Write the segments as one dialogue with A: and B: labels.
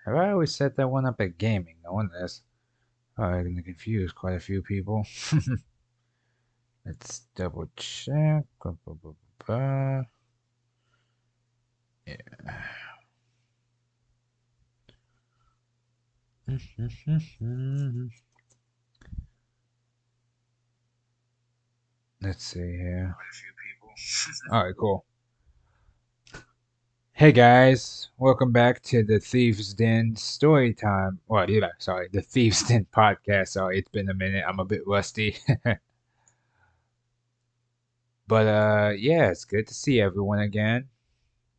A: Have I always set that one up at gaming? No one is. Oh, I'm gonna confuse quite a few people. Let's double check. Yeah. Let's see here. Quite a few people. All right, cool. Hey guys, welcome back to the Thieves Den story time. Well, yeah, sorry, the Thieves Den podcast. Sorry, it's been a minute. I'm a bit rusty. But yeah, it's good to see everyone again.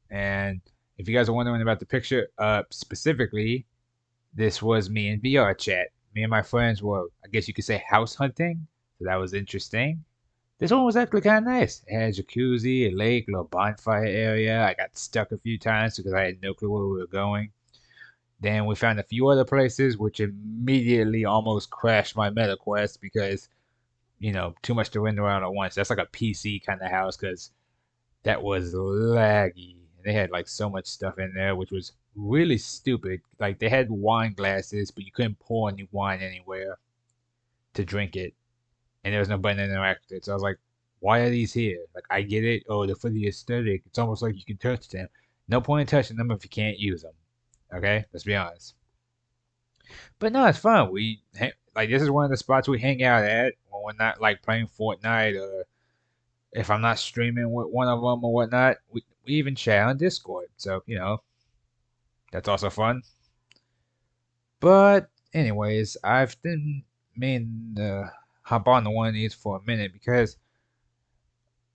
A: And if you guys are wondering about the picture, specifically, this was me in VR chat. Me and my friends were, I guess you could say, house hunting. So that was interesting. This one was actually kind of nice. It had a jacuzzi, a lake, a little bonfire area. I got stuck a few times because I had no clue where we were going. Then we found a few other places, which immediately almost crashed my meta quest because, too much to run around at once. That's like a PC kind of house because that was laggy. They had like so much stuff in there, which was really stupid. Like they had wine glasses, but you couldn't pour any wine anywhere to drink it, and there was no button to interact with it. So I was like, why are these here? Like I get it. Oh, they're for the aesthetic. It's almost like you can touch them. No point in touching them if you can't use them. Okay, let's be honest. But no, it's fun. Like this is one of the spots we hang out at when we're not like playing Fortnite or if I'm not streaming with one of them or whatnot. We even chat on Discord. So that's also fun. But anyways, I've been meaning to hop on to one of these for a minute because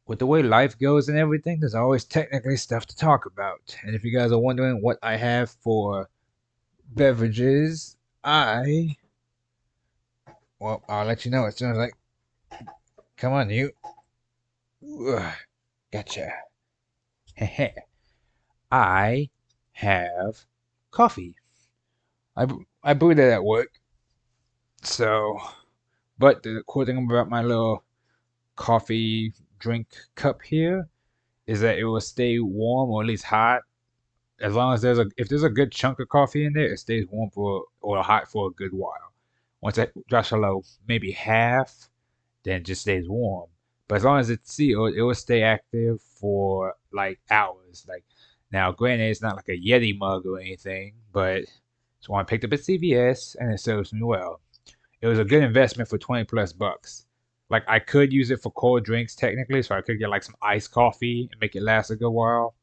A: with the way life goes and everything, there's always technically stuff to talk about. And if you guys are wondering what I have for beverages, I'll let you know as soon as I come on, you. Gotcha. I have coffee. I brewed it at work. So, but the cool thing about my little coffee drink cup here is that it will stay warm or at least hot as long as if there's a good chunk of coffee in there, it stays warm for or hot for a good while. Once it drops below maybe half, then it just stays warm. But as long as it's sealed, it will stay active for like hours. Like now, granted, it's not like a Yeti mug or anything, but it's one I picked up at CVS and it serves me well. It was a good investment for 20 plus bucks. Like I could use it for cold drinks technically, so I could get like some iced coffee and make it last a good while.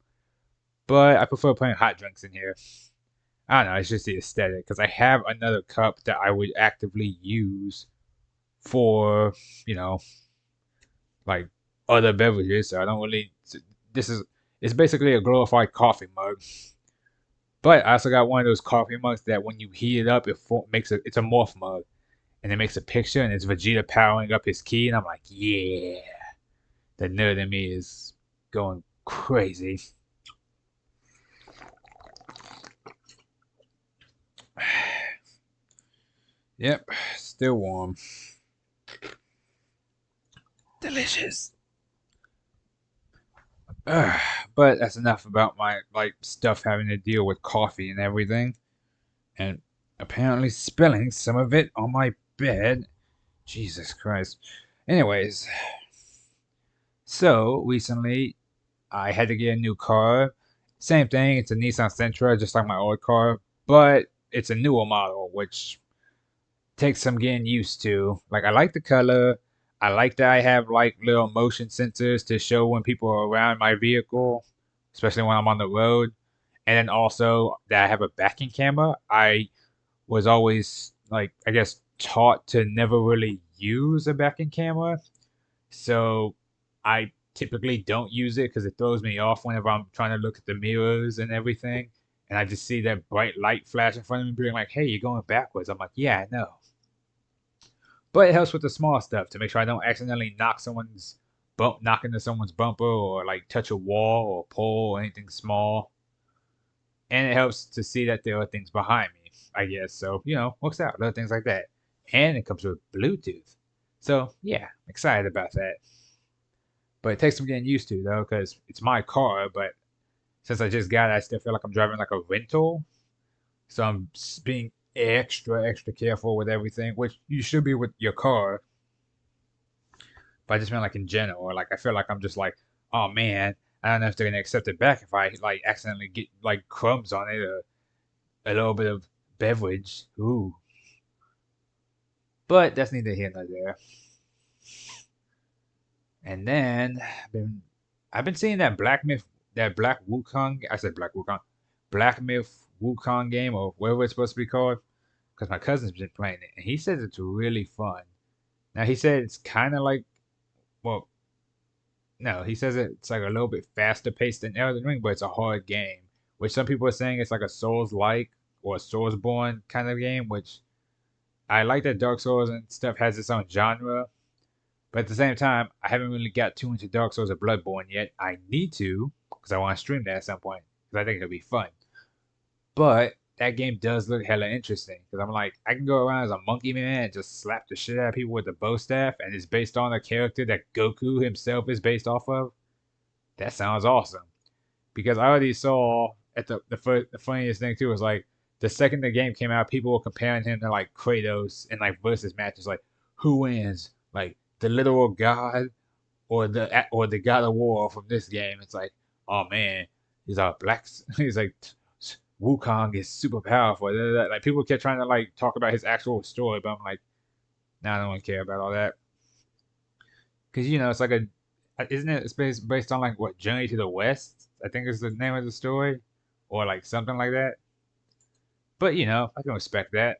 A: But I prefer putting hot drinks in here. I don't know, it's just the aesthetic because I have another cup that I would actively use for, you know, like other beverages. So I don't really. This is it's basically a glorified coffee mug. But I also got one of those coffee mugs that when you heat it up, makes it's a morph mug, and it makes a picture, and it's Vegeta powering up his key, and I'm like, yeah, the nerd in me is going crazy. Yep, still warm. Delicious. Ugh, but that's enough about my like stuff having to deal with coffee and everything, and apparently spilling some of it on my bed. Jesus Christ. Anyways, so recently I had to get a new car. Same thing, it's a Nissan Sentra, just like my old car, but it's a newer model, which takes some getting used to. Like I like the color. I like that I have like little motion sensors to show when people are around my vehicle, especially when I'm on the road. And then also that I have a backing camera. I was always like I guess taught to never really use a backing camera. So I typically don't use it because it throws me off whenever I'm trying to look at the mirrors and everything. And I just see that bright light flash in front of me being like, hey, you're going backwards. I'm like, yeah, I know. But it helps with the small stuff to make sure I don't accidentally knock into someone's bumper or like touch a wall or pole or anything small. And it helps to see that there are things behind me, I guess. So, works out, little things like that. And it comes with Bluetooth. So, yeah, excited about that. But it takes some getting used to, though, because it's my car. But since I just got it, I still feel like I'm driving like a rental. So I'm being extra careful with everything, which you should be with your car. But I just meant like in general, or like I feel like I'm just like, oh man, I don't know if they're gonna accept it back if I like accidentally get like crumbs on it or a little bit of beverage. Ooh. But that's neither here nor there. And then I've been seeing that Black Wukong. I said Black Wukong, Black Myth Wukong game or whatever it's supposed to be called. Because my cousin's been playing it, and he says it's really fun. Now he said it's kind of like, well, no, he says it's like a little bit faster paced than Elden Ring, but it's a hard game. Which some people are saying it's like a Souls like or a Soulsborne kind of game. Which I like that Dark Souls and stuff has its own genre. But at the same time, I haven't really got too into Dark Souls or Bloodborne yet. I need to, because I want to stream that at some point, because I think it'll be fun. But that game does look hella interesting, because I'm like, I can go around as a monkey man and just slap the shit out of people with the bow staff, and it's based on a character that Goku himself is based off of. That sounds awesome. Because I already saw at the funniest thing too was like the second the game came out, people were comparing him to like Kratos in like versus matches, like who wins, like the literal god or the God of War from this game. It's like, oh man, he's a black. He's like Wukong is super powerful. Like people kept trying to like talk about his actual story, but I'm like, nah, I don't really care about all that because it's like isn't it? It's based on like what Journey to the West? I think is the name of the story, or like something like that. But I can respect that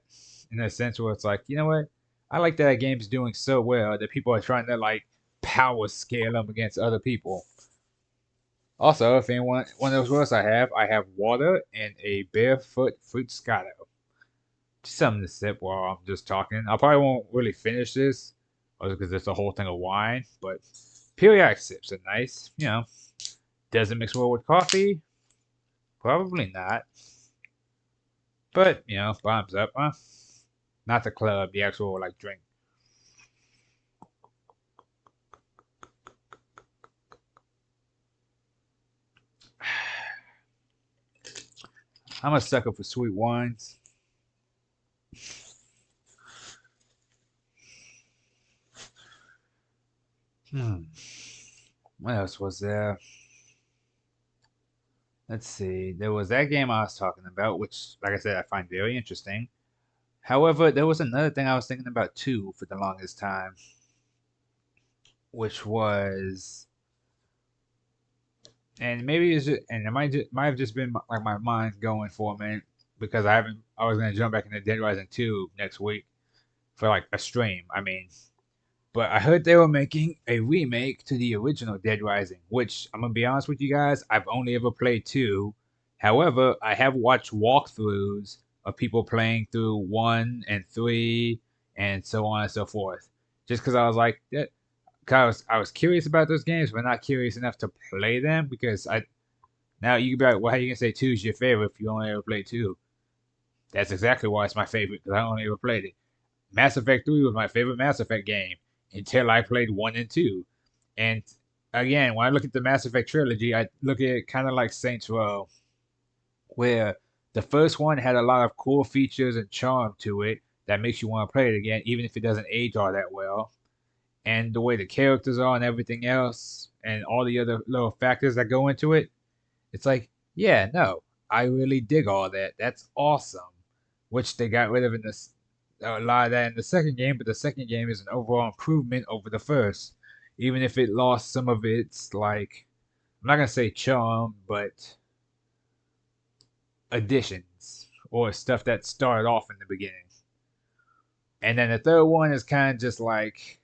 A: in a sense where it's like, you know what? I like that game's doing so well that people are trying to like power scale them against other people. Also, if anyone one of those words I have water and a barefoot fruit scotto. Just something to sip while I'm just talking. I probably won't really finish this, because it's a whole thing of wine. But periodic sips are nice. Does it mix well with coffee? Probably not. But bottoms up, huh? Not the club, the actual like drink. I'm a sucker for sweet wines. Hmm. What else was there? Let's see. There was that game I was talking about, which, like I said, I find very interesting. However, there was another thing I was thinking about too for the longest time, which was, and maybe it's just, and it might have just been like my mind going for a minute because I was gonna jump back into Dead Rising 2 next week for like a stream. I mean, but I heard they were making a remake to the original Dead Rising, which I'm gonna be honest with you guys, I've only ever played two. However, I have watched walkthroughs of people playing through one and three and so on and so forth. Just because I was like, that, 'cause I was curious about those games, but not curious enough to play them because I now you can be like, well, how you gonna say two is your favorite if you only ever played two? That's exactly why it's my favorite because I only ever played it. Mass Effect 3 was my favorite Mass Effect game until I played 1 and 2. And again, when I look at the Mass Effect trilogy, I look at it kind of like Saints Row, where the first one had a lot of cool features and charm to it that makes you want to play it again, even if it doesn't age all that well. And the way the characters are and everything else, and all the other little factors that go into it, it's like, yeah, no, I really dig all that. That's awesome. Which they got rid of in this a lot of that in the second game, but the second game is an overall improvement over the first, even if it lost some of its like I'm not gonna say charm, but additions or stuff that started off in the beginning. And then the third one is kind of just like,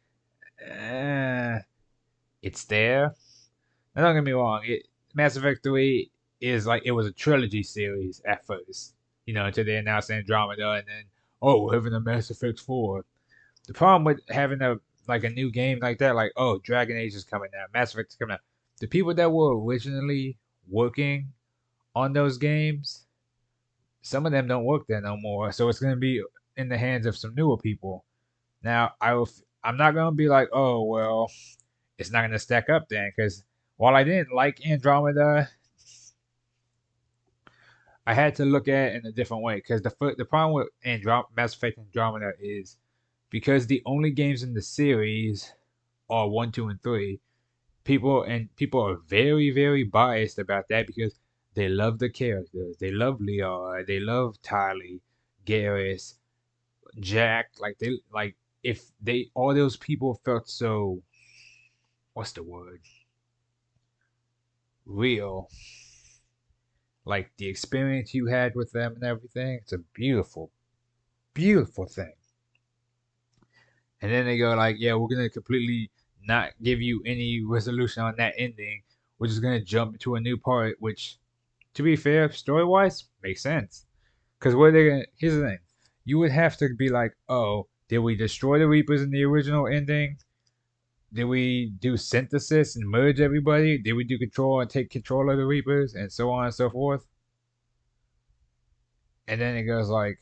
A: eh, it's there. Now, don't get me wrong. Mass Effect 3 is like it was a trilogy series at first, until they announced Andromeda, and then we're having a Mass Effect 4. The problem with having a new game like that, like Dragon Age is coming out, Mass Effect is coming out. The people that were originally working on those games, some of them don't work there no more, so it's gonna be in the hands of some newer people. Now, I'm not gonna be like, oh well, it's not gonna stack up then, because while I didn't like Andromeda, I had to look at it in a different way because the problem with Mass Effect Andromeda is because the only games in the series are 1, 2, and 3. People are very, very biased about that because they love the characters. They love Leon. They love Tali, Garrus, Jack. If they all those people felt so, what's the word, real, like the experience you had with them and everything. It's a beautiful, beautiful thing. And then they go like, yeah, we're gonna completely not give you any resolution on that ending. We're just gonna jump to a new part, which, to be fair, story wise, makes sense. Because what they gonna? Here's the thing: you would have to be like, oh, did we destroy the Reapers in the original ending? Did we do synthesis and merge everybody? Did we do control and take control of the Reapers and so on and so forth? And then it goes like,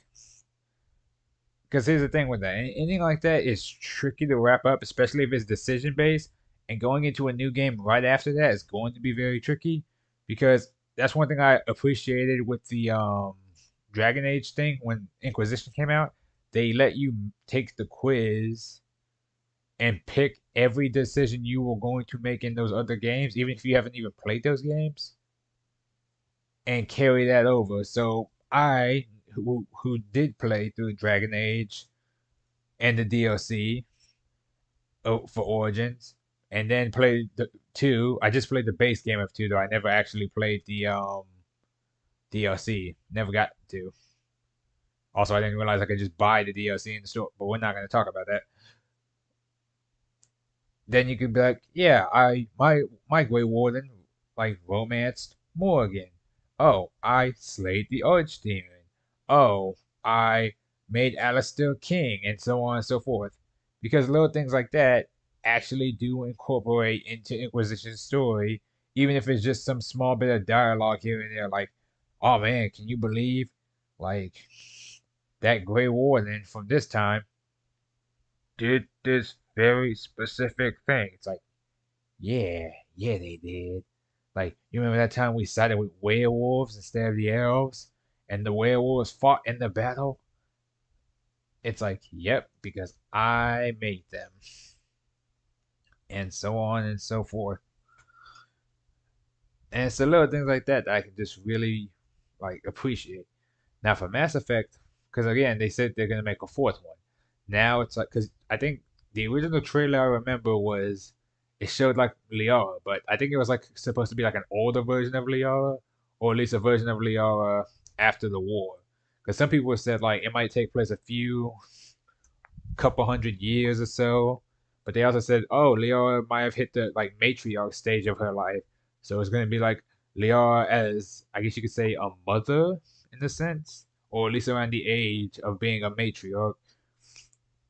A: because here's the thing with that: anything like that is tricky to wrap up, especially if it's decision based. And going into a new game right after that is going to be very tricky, because that's one thing I appreciated with the Dragon Age thing when Inquisition came out. They let you take the quiz and pick every decision you were going to make in those other games, even if you haven't even played those games, and carry that over. So I, who did play through Dragon Age and the DLC for Origins, and then played the two. I just played the base game of two though. I never actually played the DLC. Never got to. Also, I didn't realize I could just buy the DLC in the store, but we're not going to talk about that. Then you could be like, yeah, my Grey Warden like romanced Morgan. Oh, I slayed the Archdemon. Oh, I made Alistair king, and so on and so forth. Because little things like that actually do incorporate into Inquisition's story, even if it's just some small bit of dialogue here and there, like, oh man, can you believe like that Grey Warden from this time did this very specific thing? It's like, yeah, yeah, they did. Like, you remember that time we sided with werewolves instead of the elves, and the werewolves fought in the battle? It's like, yep, because I made them, and so on and so forth. And it's the little things like that that I can just really like appreciate. Now for Mass Effect, because again they said they're gonna make a fourth one. Now it's like, because I think the original trailer I remember was it showed like Liara, but I think it was like supposed to be like an older version of Liara, or at least a version of Liara after the war. Because some people said like it might take place a few couple hundred years or so, but they also said, oh, Liara might have hit the like matriarch stage of her life, so it's gonna be like Liara as, I guess you could say, a mother in a sense, or at least around the age of being a matriarch.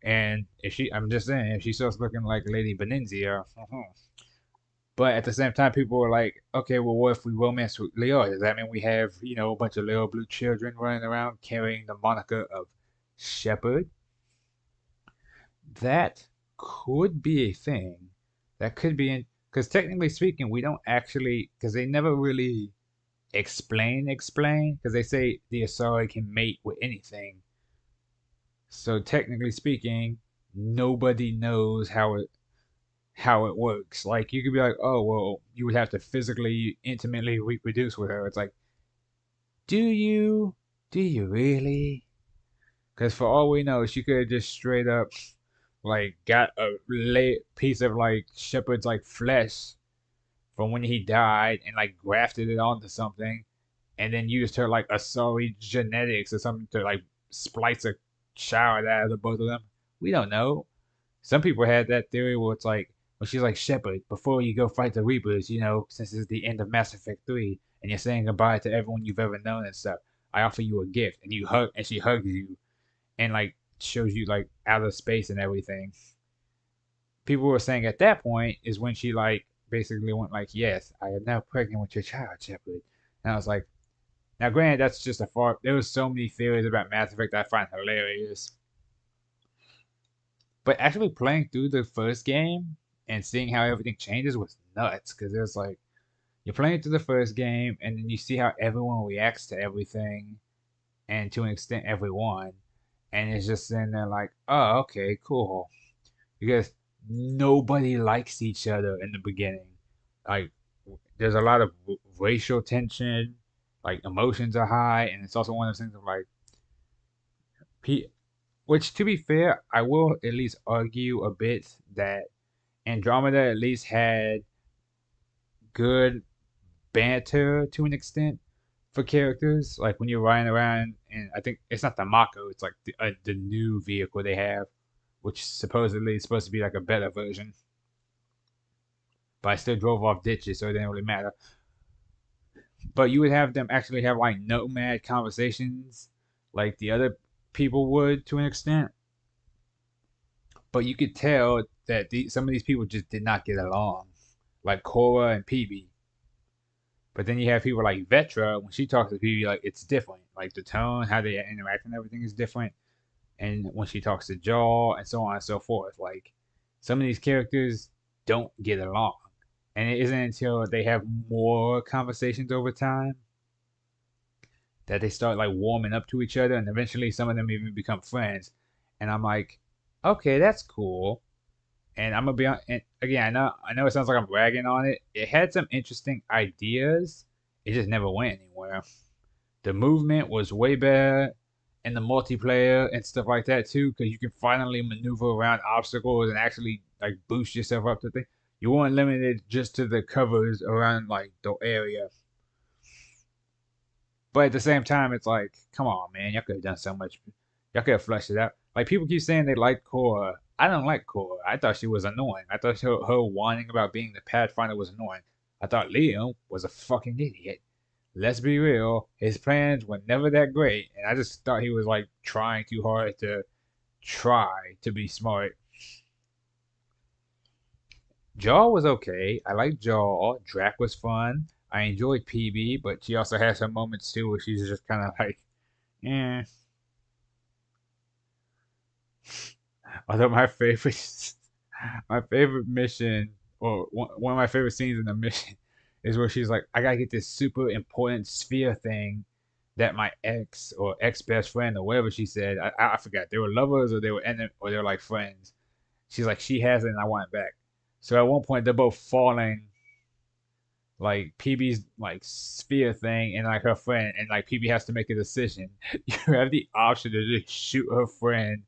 A: And if she, I'm just saying, if she starts looking like Lady Benenzia, but at the same time, people were like, okay, well, what if we romance with Leo? Does that mean we have, a bunch of little blue children running around carrying the moniker of Shepherd? That could be a thing. That could be in, because technically speaking, we don't actually, because they never really explain, because they say the Asari can mate with anything. So technically speaking, nobody knows how it works. Like you could be like, oh well, you would have to physically, intimately reproduce with her. It's like, do you? Do you really? Because for all we know, she could have just straight up like got a piece of like shepherd's like flesh from when he died and like grafted it onto something, and then used her like Asari genetics or something to like splice a child out of the both of them. We don't know. Some people had that theory where it's like, well, she's like Shepard, before you go fight the Reapers, since it's the end of Mass Effect 3, and you're saying goodbye to everyone you've ever known and stuff, I offer you a gift, and she hugs you, and like shows you like outer space and everything. People were saying at that point is when she like basically went like, yes, I am now pregnant with your child, Shepard. And I was like, now granted, that's just a far. There was so many theories about Mass Effect that I find hilarious. But actually playing through the first game and seeing how everything changes was nuts, because it was like you're playing through the first game, and then you see how everyone reacts to everything, and to an extent, everyone, and it's just sitting there like, oh, okay, cool, because nobody likes each other in the beginning. Like, there's a lot of racial tension, like emotions are high, and it's also one of those things of like, which to be fair, I will at least argue a bit that Andromeda at least had good banter to an extent for characters. Like when you're riding around, and I think it's not the Mako, it's like the new vehicle they have, which supposedly is supposed to be like a better version. But I still drove off ditches, so it didn't really matter. But you would have them actually have like nomad conversations, like the other people would to an extent. But you could tell that some of these people just did not get along, like Cora and PB. But then you have people like Vetra, when she talks to PB, like it's different. Like the tone, how they interact and everything is different. And when she talks to Jaw and so on and so forth, like some of these characters don't get along. And it isn't until they have more conversations over time that they start like warming up to each other, and eventually some of them even become friends. And I'm like, okay, that's cool. And I'm gonna be on. And again, I know it sounds like I'm bragging on it. It had some interesting ideas. It just never went anywhere. The movement was way better in the multiplayer and stuff like that too, because you can finally maneuver around obstacles and actually like boost yourself up to things. You weren't limited just to the covers around like the area. But at the same time, it's like, come on, man, y'all could have done so much. Y'all could have fleshed it out. Like people keep saying they like Cora. I don't like Cora. I thought she was annoying. I thought her whining about being the Pathfinder was annoying. I thought Liam was a fucking idiot. Let's be real. His plans were never that great, and I just thought he was like trying too hard to try to be smart. Jaw was okay. I liked Jaw. Drac was fun. I enjoyed PB, but she also has her moments too where she's just kind of like, eh. Although my favorite, my favorite mission, or one of my favorite scenes in the mission, is where she's like, "I gotta get this super important sphere thing that my ex or ex best friend or whatever she said. I forgot. They were lovers or they were or they were like friends. She's like, she has it and I want it back. So at one point they're both falling like PB's like sphere thing and like her friend, and like PB has to make a decision. You have the option to just shoot her friend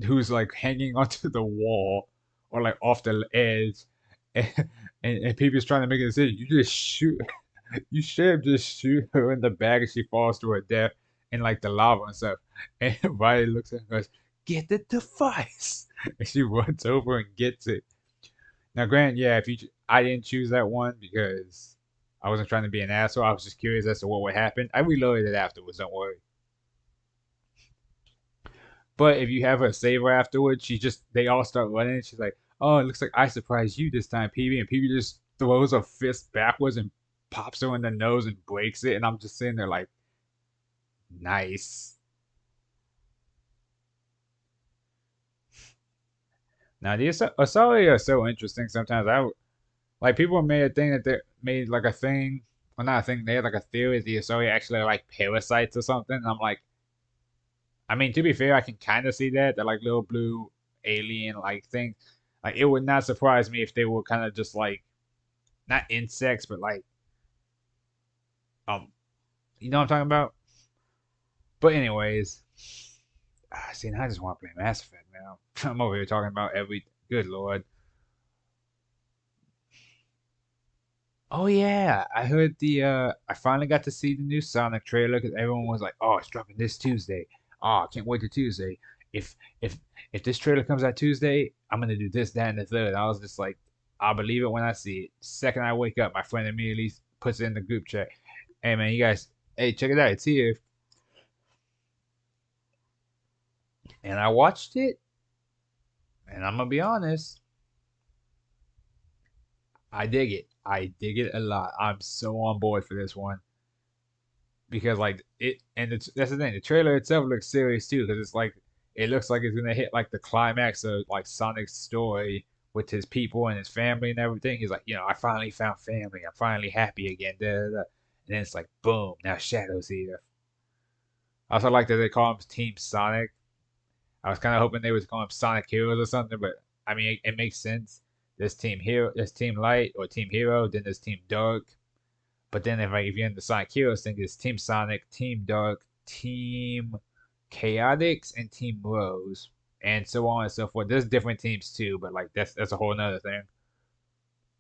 A: who's like hanging onto the wall or like off the edge, and, and PB's trying to make a decision. You just shoot. You should just shoot her in the back and she falls to her death in like the lava and stuff. And Riley looks at her and goes, "Get the device," and she runs over and gets it. Now, Grant, yeah, if you, I didn't choose that one because I wasn't trying to be an asshole. I was just curious as to what would happen. I reloaded it afterwards. Don't worry. But if you have her save her afterwards, they all start running. She's like, "Oh, it looks like I surprised you this time, PB." And PB just throws a fist backwards and pops her in the nose and breaks it. And I'm just sitting there like, nice. Now the Asari are so interesting. Sometimes like people made a thing that they made like a thing, well not a thing. They had like a theory that the Asari actually are like parasites or something. And I'm like, I mean, to be fair, I can kind of see that. They're like little blue alien like things. Like it would not surprise me if they were kind of just like not insects, but like um, you know what I'm talking about. But anyways, see now I just want to play Mass Effect now. I'm over here talking about every. Good lord. Oh yeah, I heard I finally got to see the new Sonic trailer because everyone was like, "Oh, it's dropping this Tuesday. Oh, I can't wait to Tuesday. If if if this trailer comes out Tuesday, I'm gonna do this, that, and the third." I was just like, "I'll believe it when I see it." Second I wake up, my friend immediately puts it in the group chat. Hey man, you guys, hey check it out, it's here. And I watched it, and I'm gonna be honest, I dig it. I dig it a lot. I'm so on board for this one. Because like it and that's the thing. The trailer itself looks serious too because it's like it looks like it's gonna hit like the climax of like Sonic's story with his people and his family and everything. He's like, I finally found family. I'm finally happy again. Da, da, da. And then it's like, boom, now Shadow's here. I also like that they call him Team Sonic. I was kind of hoping they would call him Sonic Heroes or something, but I mean, it makes sense. There's Team Hero, there's Team Light or Team Hero, then there's Team Dark. But then if you're in the Sonic Heroes thing, there's Team Sonic, Team Dark, Team Chaotix, and Team Rose, and so on and so forth. There's different teams too, but like that's a whole nother thing.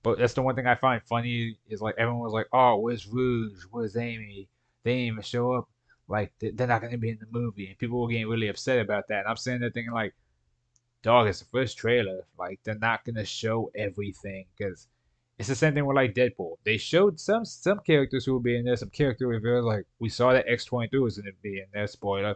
A: But that's the one thing I find funny is like everyone was like, "Oh, where's Rouge? Where's Amy? They didn't even show up. Like they're not gonna be in the movie." And people were getting really upset about that. And I'm sitting there thinking like, "Dog, it's the first trailer. Like they're not gonna show everything because it's the same thing with like Deadpool. They showed some characters who will be in there, some character reveals. Like we saw that X-23 was gonna be in there. Spoiler.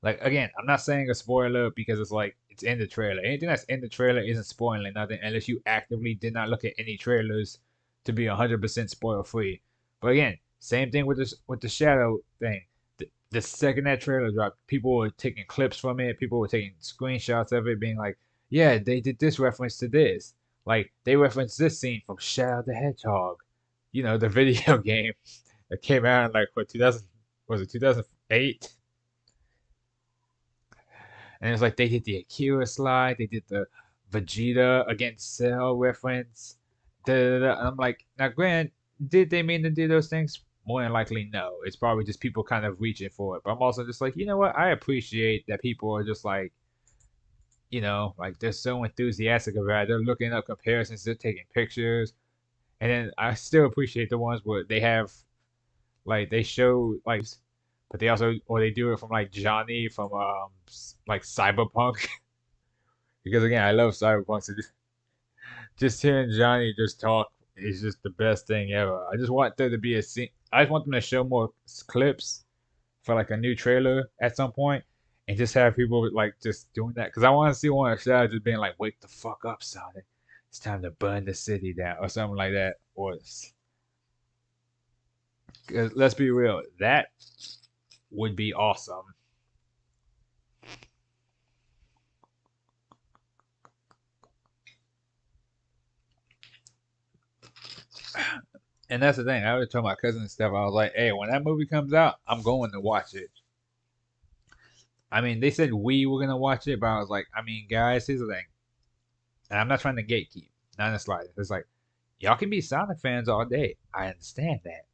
A: Like again, I'm not saying a spoiler because it's like it's in the trailer. Anything that's in the trailer isn't spoiling nothing unless you actively did not look at any trailers to be 100% spoil free. But again, same thing with the Shadow thing. The second that trailer dropped, people were taking clips from it. People were taking screenshots of it, being like, "Yeah, they did this reference to this. Like they referenced this scene from Shadow the Hedgehog, the video game that came out in like what 2000 was it 2008." And it's like they did the Akira slide, they did the Vegeta against Cell reference. Da, da, da. And I'm like, now, Grant, did they mean to do those things? More than likely, no. It's probably just people kind of reaching for it. But I'm also just like, you know what? I appreciate that people are just like, like they're so enthusiastic about it. They're looking up comparisons, they're taking pictures. And then I still appreciate the ones where they have, like, they show, like, but they also, or they do it from, like, Johnny from, like, Cyberpunk. Because again, I love Cyberpunk. So just hearing Johnny just talk is just the best thing ever. I just want there to be a scene. I just want them to show more clips for like a new trailer at some point, and just have people like just doing that. Because I want to see one of Shadow just being like, "Wake the fuck up, Sonic! It's time to burn the city down," or something like that. Or, 'cause let's be real, that would be awesome. And that's the thing. I was telling my cousin and stuff. I was like, "Hey, when that movie comes out, I'm going to watch it." I mean, they said we were gonna watch it, but I was like, I mean, guys, here's the thing, and I'm not trying to gatekeep, not in the slightest. It's like, y'all can be Sonic fans all day. I understand that.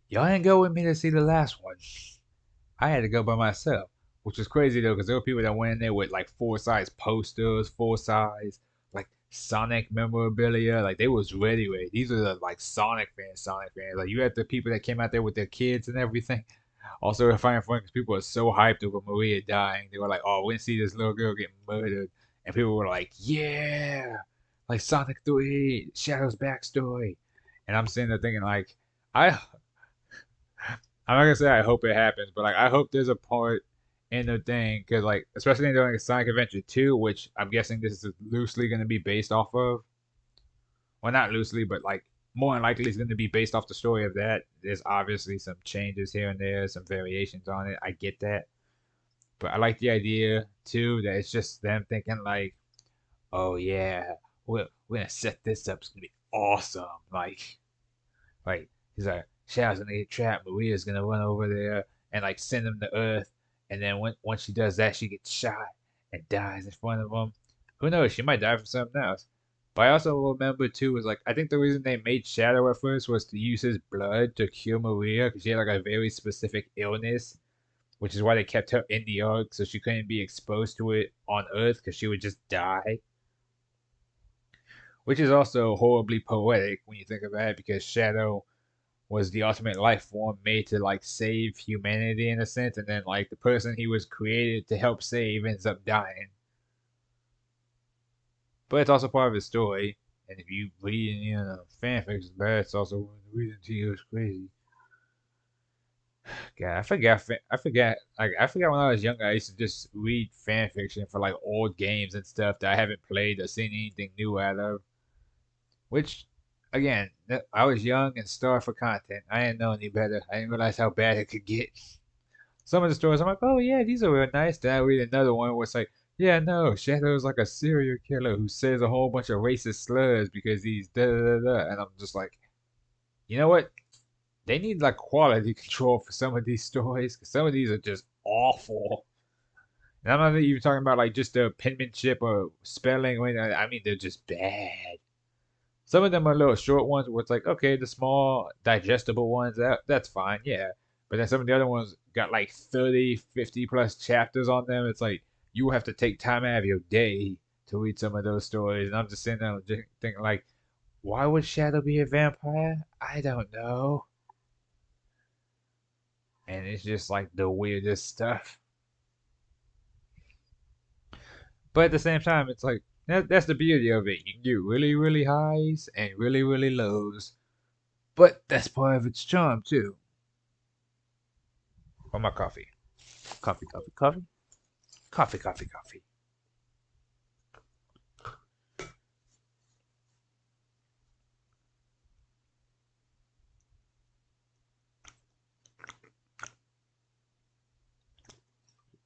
A: Y'all didn't go with me to see the last one. I had to go by myself, which was crazy though, because there were people that went in there with like full size posters, full size like Sonic memorabilia. Like they was ready. These are the like Sonic fans. Like you had the people that came out there with their kids and everything. Also, I find it funny because people are so hyped over Maria dying. They were like, "Oh, we didn't see this little girl get murdered," and people were like, "Yeah, like Sonic 3, Shadow's backstory." And I'm sitting there thinking, like, I, I'm not gonna say I hope it happens, but like, I hope there's a part in the thing because, like, especially during like, Sonic Adventure 2, which I'm guessing this is loosely gonna be based off of. Well, not loosely, but like more than likely it's going to be based off the story of that. There's obviously some changes here and there, some variations on it. I get that, but I like the idea too that it's just them thinking like, "Oh yeah, we're gonna set this up. It's gonna be awesome." Like he's like, "Shadow's gonna get trapped. Maria's gonna run over there and like send him to Earth, and then once she does that, she gets shot and dies in front of him. Who knows? She might die from something else." But I also remember too was like I think the reason they made Shadow at first was to use his blood to cure Maria because she had like a very specific illness, which is why they kept her in the Ark so she couldn't be exposed to it on Earth because she would just die. Which is also horribly poetic when you think about it because Shadow was the ultimate life form made to like save humanity in a sense, and then like the person he was created to help save ends up dying. But it's also part of his story. And if you read fan fiction about it, it's also one of the reasons he goes crazy. God, I forgot when I was younger, I used to just read fan fiction for like old games and stuff that I haven't played or seen anything new out of. Which, again, I was young and starved for content. I didn't know any better. I didn't realize how bad it could get. some of the stories I'm like, oh yeah, these are real nice. Then I read another one where it's like, yeah, no, Shadow's like a serial killer who says a whole bunch of racist slurs because he's da da da da. And I'm just like, you know what? They need like quality control for some of these stories because some of these are just awful. And I'm not even talking about like just the penmanship or spelling. I mean, they're just bad. Some of them are little short ones where it's like, okay, the small digestible ones, that's fine, yeah. But then some of the other ones got like 30, 50 plus chapters on them. It's like you have to take time out of your day to read some of those stories. And I'm just sitting there thinking like, why would Shadow be a vampire? I don't know. And it's just like the weirdest stuff. But at the same time, it's like that's the beauty of it. You can do really, really highs and really, really lows. But that's part of its charm too. For my coffee. Coffee, coffee, coffee. Coffee, coffee, coffee.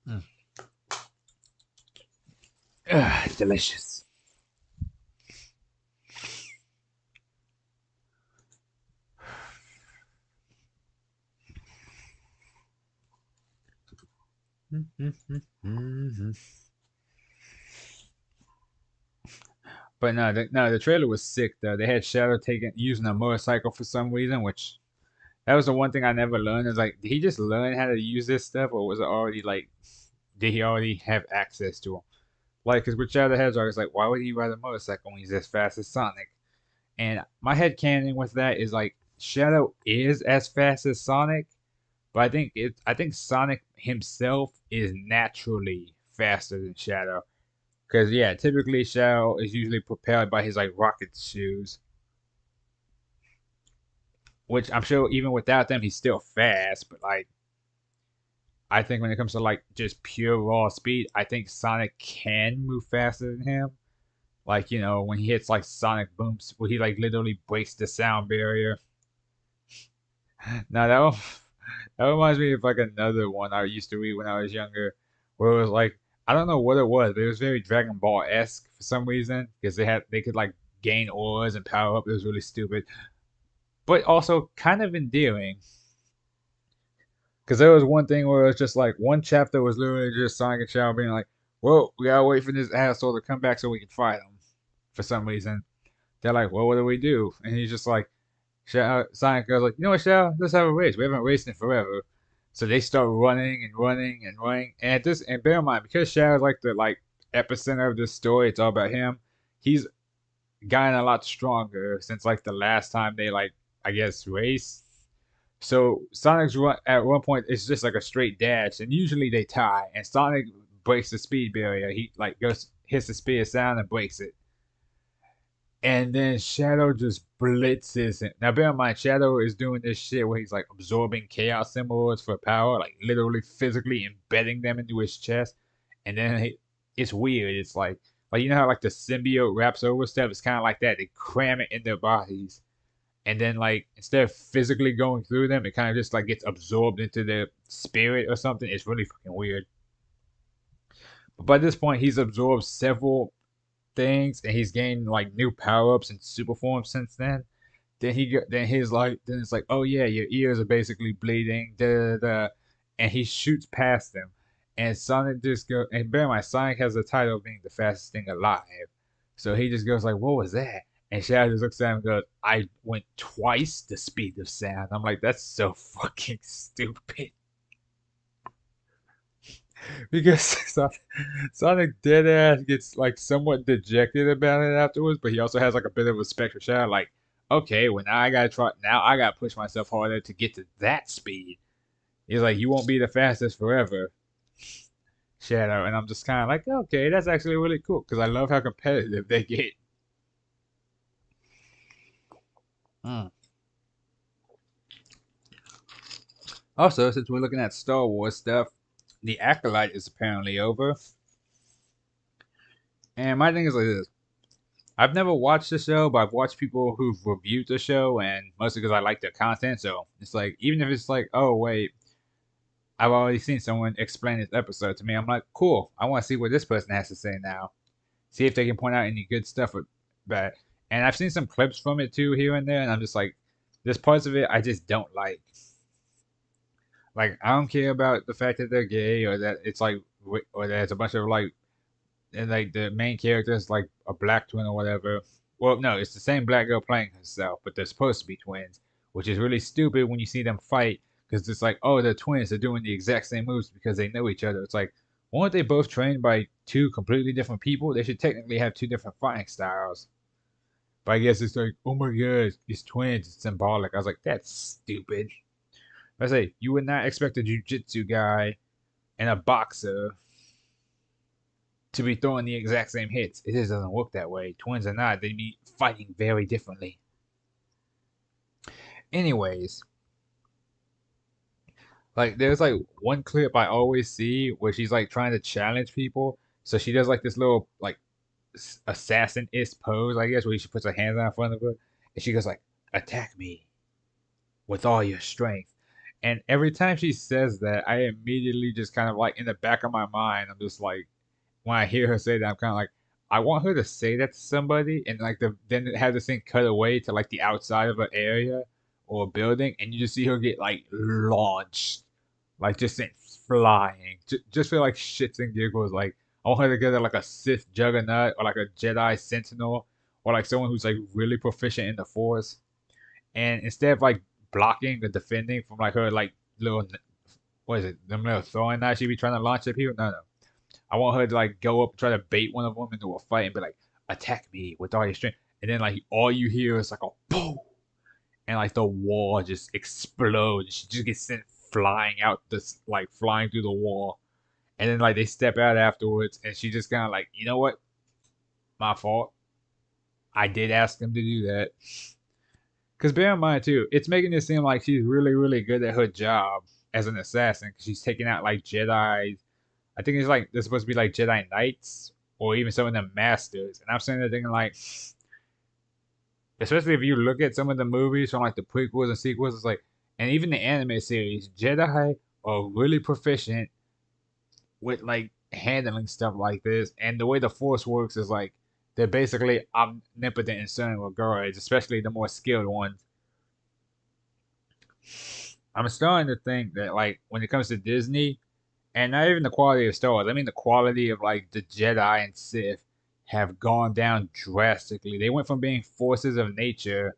A: Mm. Delicious. But no, the trailer was sick though. They had Shadow taking using a motorcycle for some reason, which that was the one thing I never learned. Is like, did he just learn how to use this stuff, or was it already like, did he already have access to him? Like, because with Shadow the Hedgehog, it's like, why would he ride a motorcycle when he's as fast as Sonic? And my head canon with that is like, Shadow is as fast as Sonic, but I think Sonic himself is naturally faster than Shadow. Because yeah, typically Shadow is usually propelled by his like rocket shoes, which I'm sure even without them he's still fast. But like I think when it comes to like just pure raw speed, I think Sonic can move faster than him. Like when he hits like Sonic booms, where he like literally breaks the sound barrier. Now that reminds me of like another one I used to read when I was younger, where it was like I don't know what it was, but it was very Dragon Ball esque for some reason because they could like gain auras and power up. It was really stupid, but also kind of endearing. Because there was one thing where it was just like one chapter was literally just Sonic and Shadow being like, "Well, we gotta wait for this asshole to come back so we can fight him." For some reason, they're like, "Well, what do we do?" And he's just like, Sonic goes like, "You know what, Shadow? Let's have a race. We haven't raced in forever." So they start running and running and running. And bear in mind, because Shadow's like the epicenter of this story, it's all about him. He's gotten a lot stronger since like the last time they I guess raced. So Sonic's run at one point it's just like a straight dash, and usually they tie, and Sonic breaks the speed barrier. He like goes hits the speed of sound and breaks it, and then Shadow just blitzes him. Now bear in mind, Shadow is doing this shit where he's like absorbing chaos symbols for power, like literally physically embedding them into his chest, and then it's weird. It's like you know how like the symbiote wraps over stuff. It's kind of like that. They cram it in their bodies and then like instead of physically going through them, it kind of just like gets absorbed into their spirit or something. It's really fucking weird. But by this point, he's absorbed several things and he's gained like new power ups and super forms since then. Then it's like, oh yeah, your ears are basically bleeding, da da da, and he shoots past them, and Sonic just go and bear in mind, Sonic has the title of being the fastest thing alive, so he just goes like, what was that? And Shadow just looks at him and goes, I went twice the speed of sound. I'm like, that's so fucking stupid. Because Sonic deadass gets like somewhat dejected about it afterwards, but he also has like a bit of respect for Shadow. Like, okay, well now I gotta try. Now I gotta push myself harder to get to that speed. He's like, you won't be the fastest forever, Shadow. And I'm just kind of like, okay, that's actually really cool because I love how competitive they get. Mm. Also, since we're looking at Star Wars stuff, the Acolyte is apparently over. And my thing is like this. I've never watched the show, but I've watched people who've reviewed the show, and mostly because I like their content. So it's like, even if it's like, oh wait, I've already seen someone explain this episode to me. I'm like, cool. I want to see what this person has to say now. See if they can point out any good stuff or bad. And I've seen some clips from it too here and there, and I'm just like, there's parts of it I just don't like. Like, I don't care about the fact that they're gay or that it's like, or there's a bunch of like, and like the main character is like a black twin or whatever. Well, no, it's the same black girl playing herself, but they're supposed to be twins, which is really stupid when you see them fight because it's like, oh, they're twins. They're doing the exact same moves because they know each other. It's like, weren't they both trained by two completely different people? They should technically have two different fighting styles. But I guess it's like, oh my god, it's twins. It's symbolic. I was like, that's stupid. I say, you would not expect a jujitsu guy and a boxer to be throwing the exact same hits. It just doesn't work that way. Twins or not, they be fighting very differently. Anyways, like there's like one clip I always see where she's like trying to challenge people. So she does like this little like assassin-ish pose, I guess, where she puts her hands out in front of her and she goes like, "Attack me with all your strength." And every time she says that, I immediately just kind of like in the back of my mind, I'm just like, when I hear her say that, I'm kind of like, I want her to say that to somebody, and like then have this thing cut away to like the outside of an area or a building, and you just see her get like launched, like just sent flying, just for like shits and giggles. Like I want her to get like a Sith Juggernaut or like a Jedi Sentinel or like someone who's like really proficient in the Force, and instead of like blocking or defending from like her like little what is it, them little throwing knives she be trying to launch at people, no, no. I want her to like go up and try to bait one of them into a fight and be like, "Attack me with all your strength," and then like all you hear is like a boom, and like the wall just explodes. She just gets sent flying out this like flying through the wall, and then like they step out afterwards, and she just kind of like, you know what, my fault. I did ask them to do that. Cause bear in mind too, it's making it seem like she's really, really good at her job as an assassin. Cause she's taking out like Jedi's. I think it's like they're supposed to be like Jedi Knights or even some of them Masters. And I'm sitting there thinking like, especially if you look at some of the movies from like the prequels and sequels, it's like, and even the anime series, Jedi are really proficient with like handling stuff like this. And the way the Force works is like they're basically omnipotent in certain regards, especially the more skilled ones. I'm starting to think that like when it comes to Disney, and not even the quality of Star Wars, I mean the quality of like the Jedi and Sith have gone down drastically. They went from being forces of nature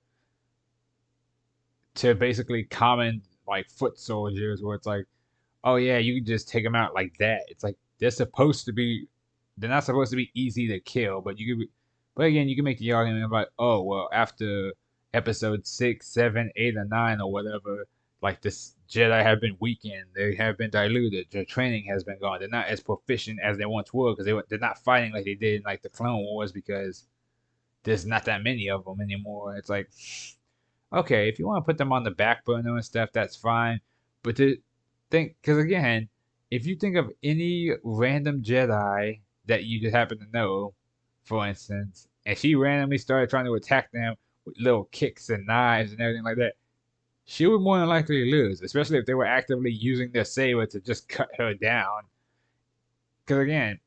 A: to basically common like foot soldiers, where it's like, oh yeah, you can just take them out like that. It's like they're not supposed to be easy to kill, but you could, but again, you can make the argument about, oh well, after episode 6, 7, 8, or 9 or whatever, like this Jedi have been weakened, they have been diluted, their training has been gone. They're not as proficient as they once were because they're not fighting like they did in like the Clone Wars because there's not that many of them anymore. It's like, okay, if you want to put them on the back burner and stuff, that's fine. But to think, because again, if you think of any random Jedi that you just happen to know, for instance, and she randomly started trying to attack them with little kicks and knives and everything like that, she would more than likely lose, especially if they were actively using their saber to just cut her down. Because again,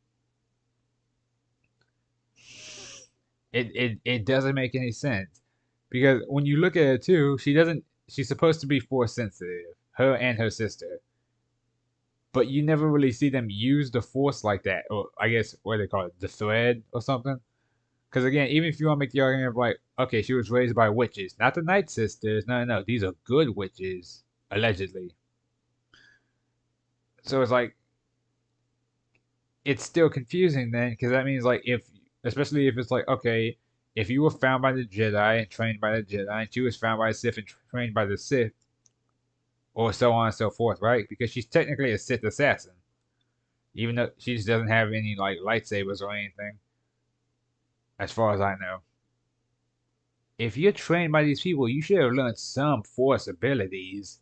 A: it doesn't make any sense. Because when you look at it too, she's supposed to be force sensitive, her and her sister. But you never really see them use the force like that, or I guess what do they call it, the thread or something. Because again, even if you want to make the argument of like, okay, she was raised by witches, not the Night Sisters. No, no, no, these are good witches, allegedly. So it's like it's still confusing then, because that means like if, especially if it's like, okay, if you were found by the Jedi and trained by the Jedi, and she was found by the Sith and trained by the Sith, or so on and so forth, right? Because she's technically a Sith assassin, even though she just doesn't have any like lightsabers or anything, as far as I know. If you're trained by these people, you should have learned some Force abilities.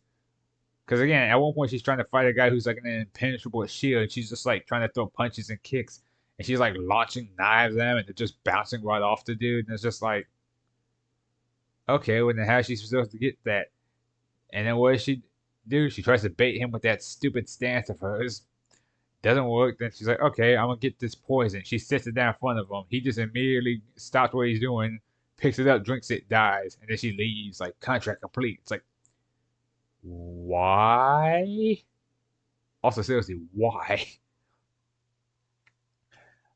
A: Because again, at one point she's trying to fight a guy who's like an impenetrable shield. She's just like trying to throw punches and kicks, and she's like launching knives at him, and they're just bouncing right off the dude. And it's just like, okay, well then how's she supposed to get that? And then what is she? do. She tries to bait him with that stupid stance of hers. Doesn't work. Then she's like, okay, I'm gonna get this poison. She sits it down in front of him. He just immediately stops what he's doing, picks it up, drinks it, dies, and then she leaves. Like, contract complete. It's like, why? Also, seriously, why?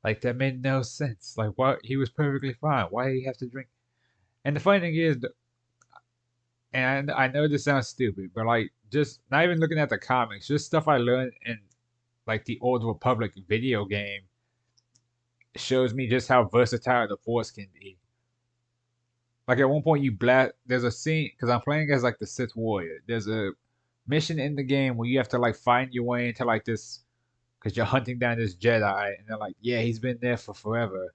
A: Like, that made no sense. Like, what? He was perfectly fine. Why did he have to drink? And the funny thing is, and I know this sounds stupid, but like, just not even looking at the comics, just stuff I learned in like the Old Republic video game shows me just how versatile the Force can be. Like at one point, there's a scene because I'm playing as like the Sith warrior. There's a mission in the game where you have to like find your way into like this because you're hunting down this Jedi, and they're like, yeah, he's been there for forever.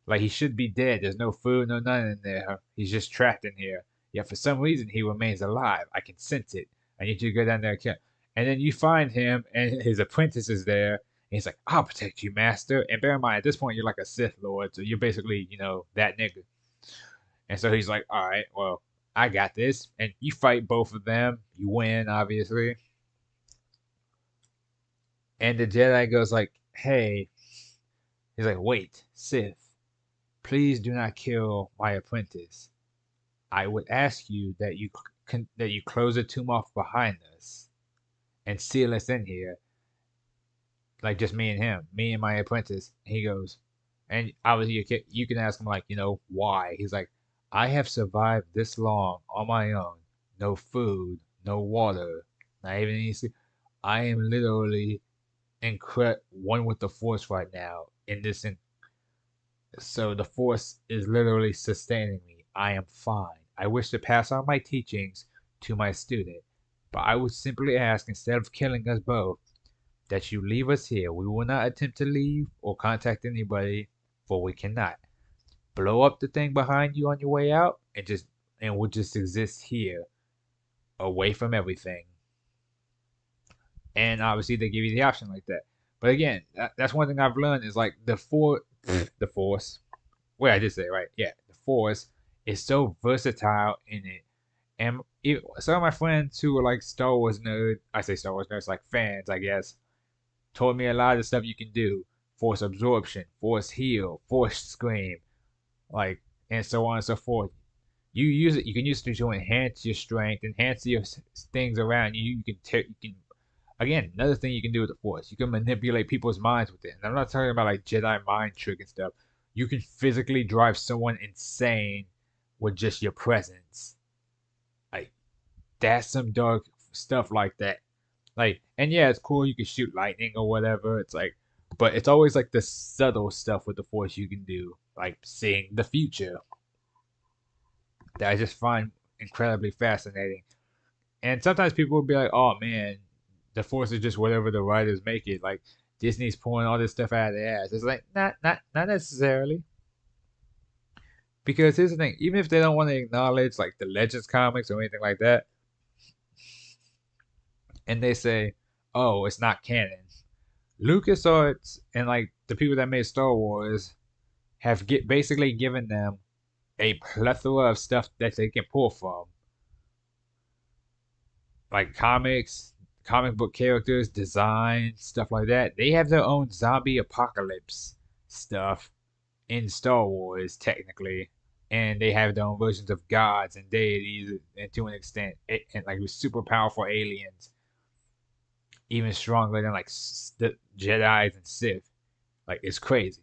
A: Like he should be dead. There's no food, no nothing in there. He's just trapped in here. Yet for some reason he remains alive. I can sense it. I need you to go down there and kill. And then you find him, and his apprentice is there. And he's like, "I'll protect you, master." And bear in mind, at this point, you're like a Sith Lord, so you're basically, that nigga. And so he's like, "All right, well, I got this." And you fight both of them. You win, obviously. And the Jedi goes like, "Hey," he's like, "Wait, Sith, please do not kill my apprentice. I would ask you that you close the tomb off behind us and seal us in here, like just me and him, me and my apprentice." And he goes, and obviously you can ask him like, why? He's like, I have survived this long on my own, no food, no water, not even any sleep. I am literally one with the Force right now in this so the Force is literally sustaining me. I am fine. I wish to pass on my teachings to my student, but I would simply ask, instead of killing us both, that you leave us here. We will not attempt to leave or contact anybody, for we cannot. Blow up the thing behind you on your way out, and we'll just exist here, away from everything. And obviously, they give you the option like that. But again, that's one thing I've learned is like the Force. Well, I did say it right. Yeah, the Force is so versatile in it. And some of my friends who are like Star Wars nerds, I say Star Wars nerds, like fans, I guess, told me a lot of the stuff you can do. Force absorption, force heal, force scream, like, and so on and so forth. You can use it to enhance your strength, enhance your things around you. Again, another thing you can do with the Force, you can manipulate people's minds with it. And I'm not talking about like Jedi mind trick and stuff. You can physically drive someone insane with just your presence. Like, that's some dark stuff like that. Like, and yeah, it's cool. You can shoot lightning or whatever. It's like, but it's always like the subtle stuff with the Force you can do, like seeing the future, that I just find incredibly fascinating. And sometimes people will be like, "Oh man, the Force is just whatever the writers make it." Like Disney's pulling all this stuff out of their ass. It's like not necessarily. Because here's the thing: even if they don't want to acknowledge like the Legends comics or anything like that, and they say, "Oh, it's not canon," LucasArts and like the people that made Star Wars basically given them a plethora of stuff that they can pull from, like comic book characters, design, stuff like that. They have their own zombie apocalypse stuff in Star Wars, technically, and they have their own versions of gods and deities, and to an extent, and like with super powerful aliens, even stronger than like the Jedi's and Sith. Like it's crazy.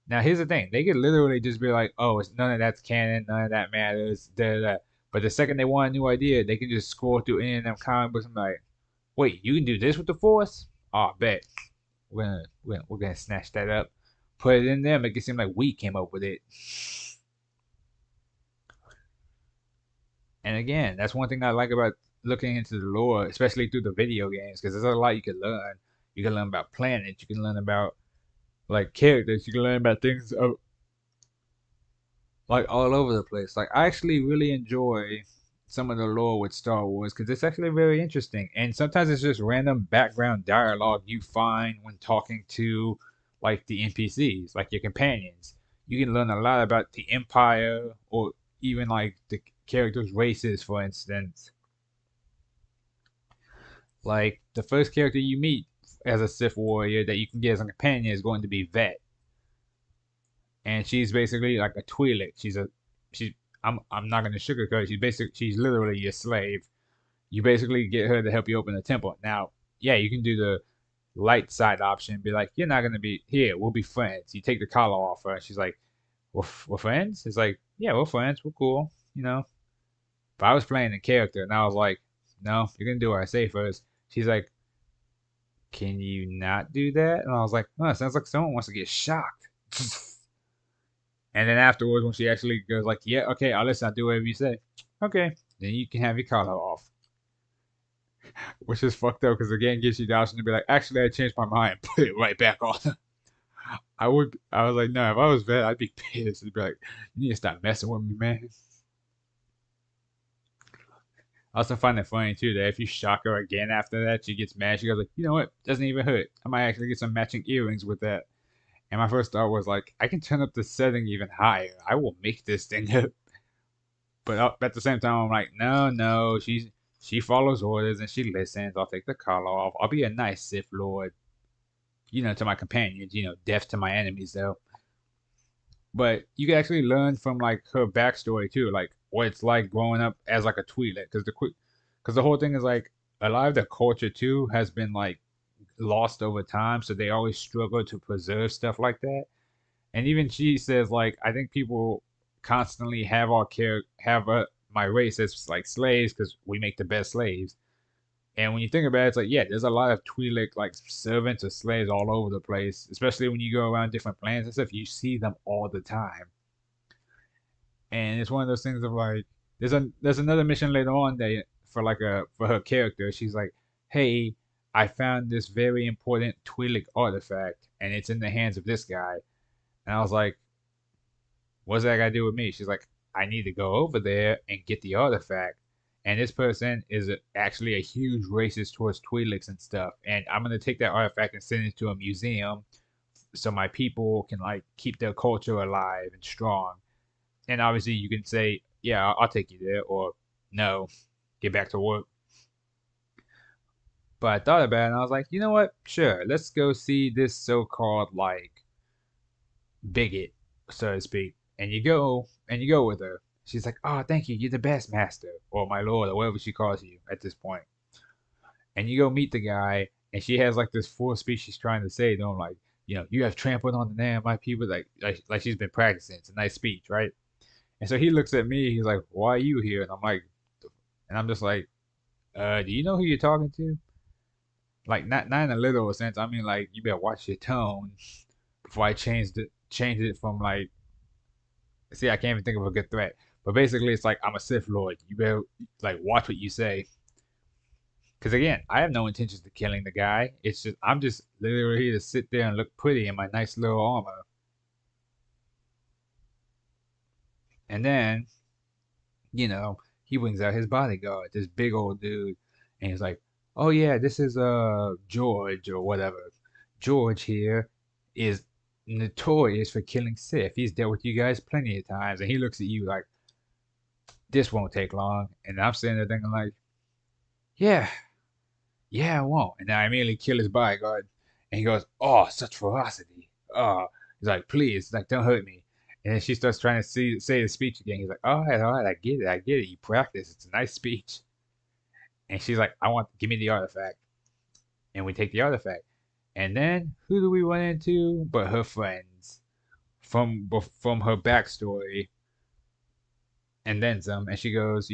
A: Now here's the thing: they could literally just be like, "Oh, it's none of that's canon, none of that matters." Da, da, da. But the second they want a new idea, they can just scroll through any of them comic books and be like, "Wait, you can do this with the Force? Oh, bet we're gonna snatch that up, put it in there, make it seem like we came up with it." And again, that's one thing I like about looking into the lore, especially through the video games, because there's a lot you can learn. You can learn about planets. You can learn about like characters. You can learn about things like all over the place. Like I actually really enjoy some of the lore with Star Wars because it's actually very interesting. And sometimes it's just random background dialogue you find when talking to like the NPCs, like your companions. You can learn a lot about the Empire or even like the characters' races, for instance. Like the first character you meet as a Sith warrior that you can get as a companion is going to be Vet, and she's basically like a Twi'lek. She's I'm not gonna sugarcoat it. She's literally your slave. You basically get her to help you open the temple. Now, yeah, you can do the light side option, be like, you're not gonna be here. We'll be friends. You take the collar off her, and she's like, we're friends. It's like, yeah, we're friends. We're cool. You know. But I was playing the character, and I was like, no, you're gonna do what I say first. She's like, can you not do that? And I was like, oh, it sounds like someone wants to get shocked. And then afterwards, when she actually goes like, yeah, okay, I'll listen. I'll do whatever you say. Okay, then you can have your collar off. Which is fucked up because again gives you the option to be like, actually, I changed my mind, put it right back on. I was like, no, if I was vet, I'd be pissed. I'd be like, you need to stop messing with me, man. I also find it funny too that if you shock her again after that, she gets mad. She goes like, you know what? Doesn't even hurt. I might actually get some matching earrings with that. And my first thought was like, I can turn up the setting even higher. I will make this thing up. But at the same time, I'm like, no, no. She follows orders and she listens. I'll take the collar off. I'll be a nice Sith Lord, to my companions. Deaf to my enemies though. But you can actually learn from like her backstory too, like what it's like growing up as like a Twi'lek, because the whole thing is like a lot of the culture too has been like lost over time, so they always struggle to preserve stuff like that. And even she says like I think people constantly have my race as like slaves because we make the best slaves. And when you think about it, it's like, yeah, there's a lot of Twi'lek like servants or slaves all over the place, especially when you go around different planets and stuff. You see them all the time, and it's one of those things of like, there's another mission later on that for her character. She's like, hey, I found this very important Twi'lek artifact, and it's in the hands of this guy. And I was like, what's that got to do with me? She's like, I need to go over there and get the artifact. And this person is actually a huge racist towards Twi'leks and stuff. And I'm gonna take that artifact and send it to a museum so my people can like keep their culture alive and strong. And obviously, you can say, yeah, I'll take you there, or no, get back to work. But I thought about it and I was like, you know what? Sure, let's go see this so-called like bigot, so to speak. And you go with her. She's like, "Oh, thank you. You're the best, master, or my lord, or whatever she calls you at this point." And you go meet the guy, and she has like this full speech she's trying to say to him, like, you have trampled on the name of my people, like she's been practicing. It's a nice speech, right? And so he looks at me. He's like, "Why are you here?" And I'm like, and I'm just like, do you know who you're talking to? Like, not in a literal sense. I mean, like, you better watch your tone before I change it from like, see, I can't even think of a good threat. But basically, it's like I'm a Sith Lord. You better like watch what you say. Because again, I have no intentions of killing the guy. It's just I'm just literally here to sit there and look pretty in my nice little armor. And then, he brings out his bodyguard, this big old dude, and he's like, "Oh yeah, this is George or whatever. George here is notorious for killing Sith. He's dealt with you guys plenty of times." And he looks at you like, "This won't take long." And I'm sitting there thinking like, "Yeah, yeah, I won't." And then I immediately kill his bodyguard, and he goes, "Oh, such ferocity. Oh," he's like, "Please, like, don't hurt me." And then she starts trying to say the speech again. He's like, all right, I get it. You practice. It's a nice speech." And she's like, give me the artifact. And we take the artifact. And then who do we run into but her friends from her backstory and then some. And she goes,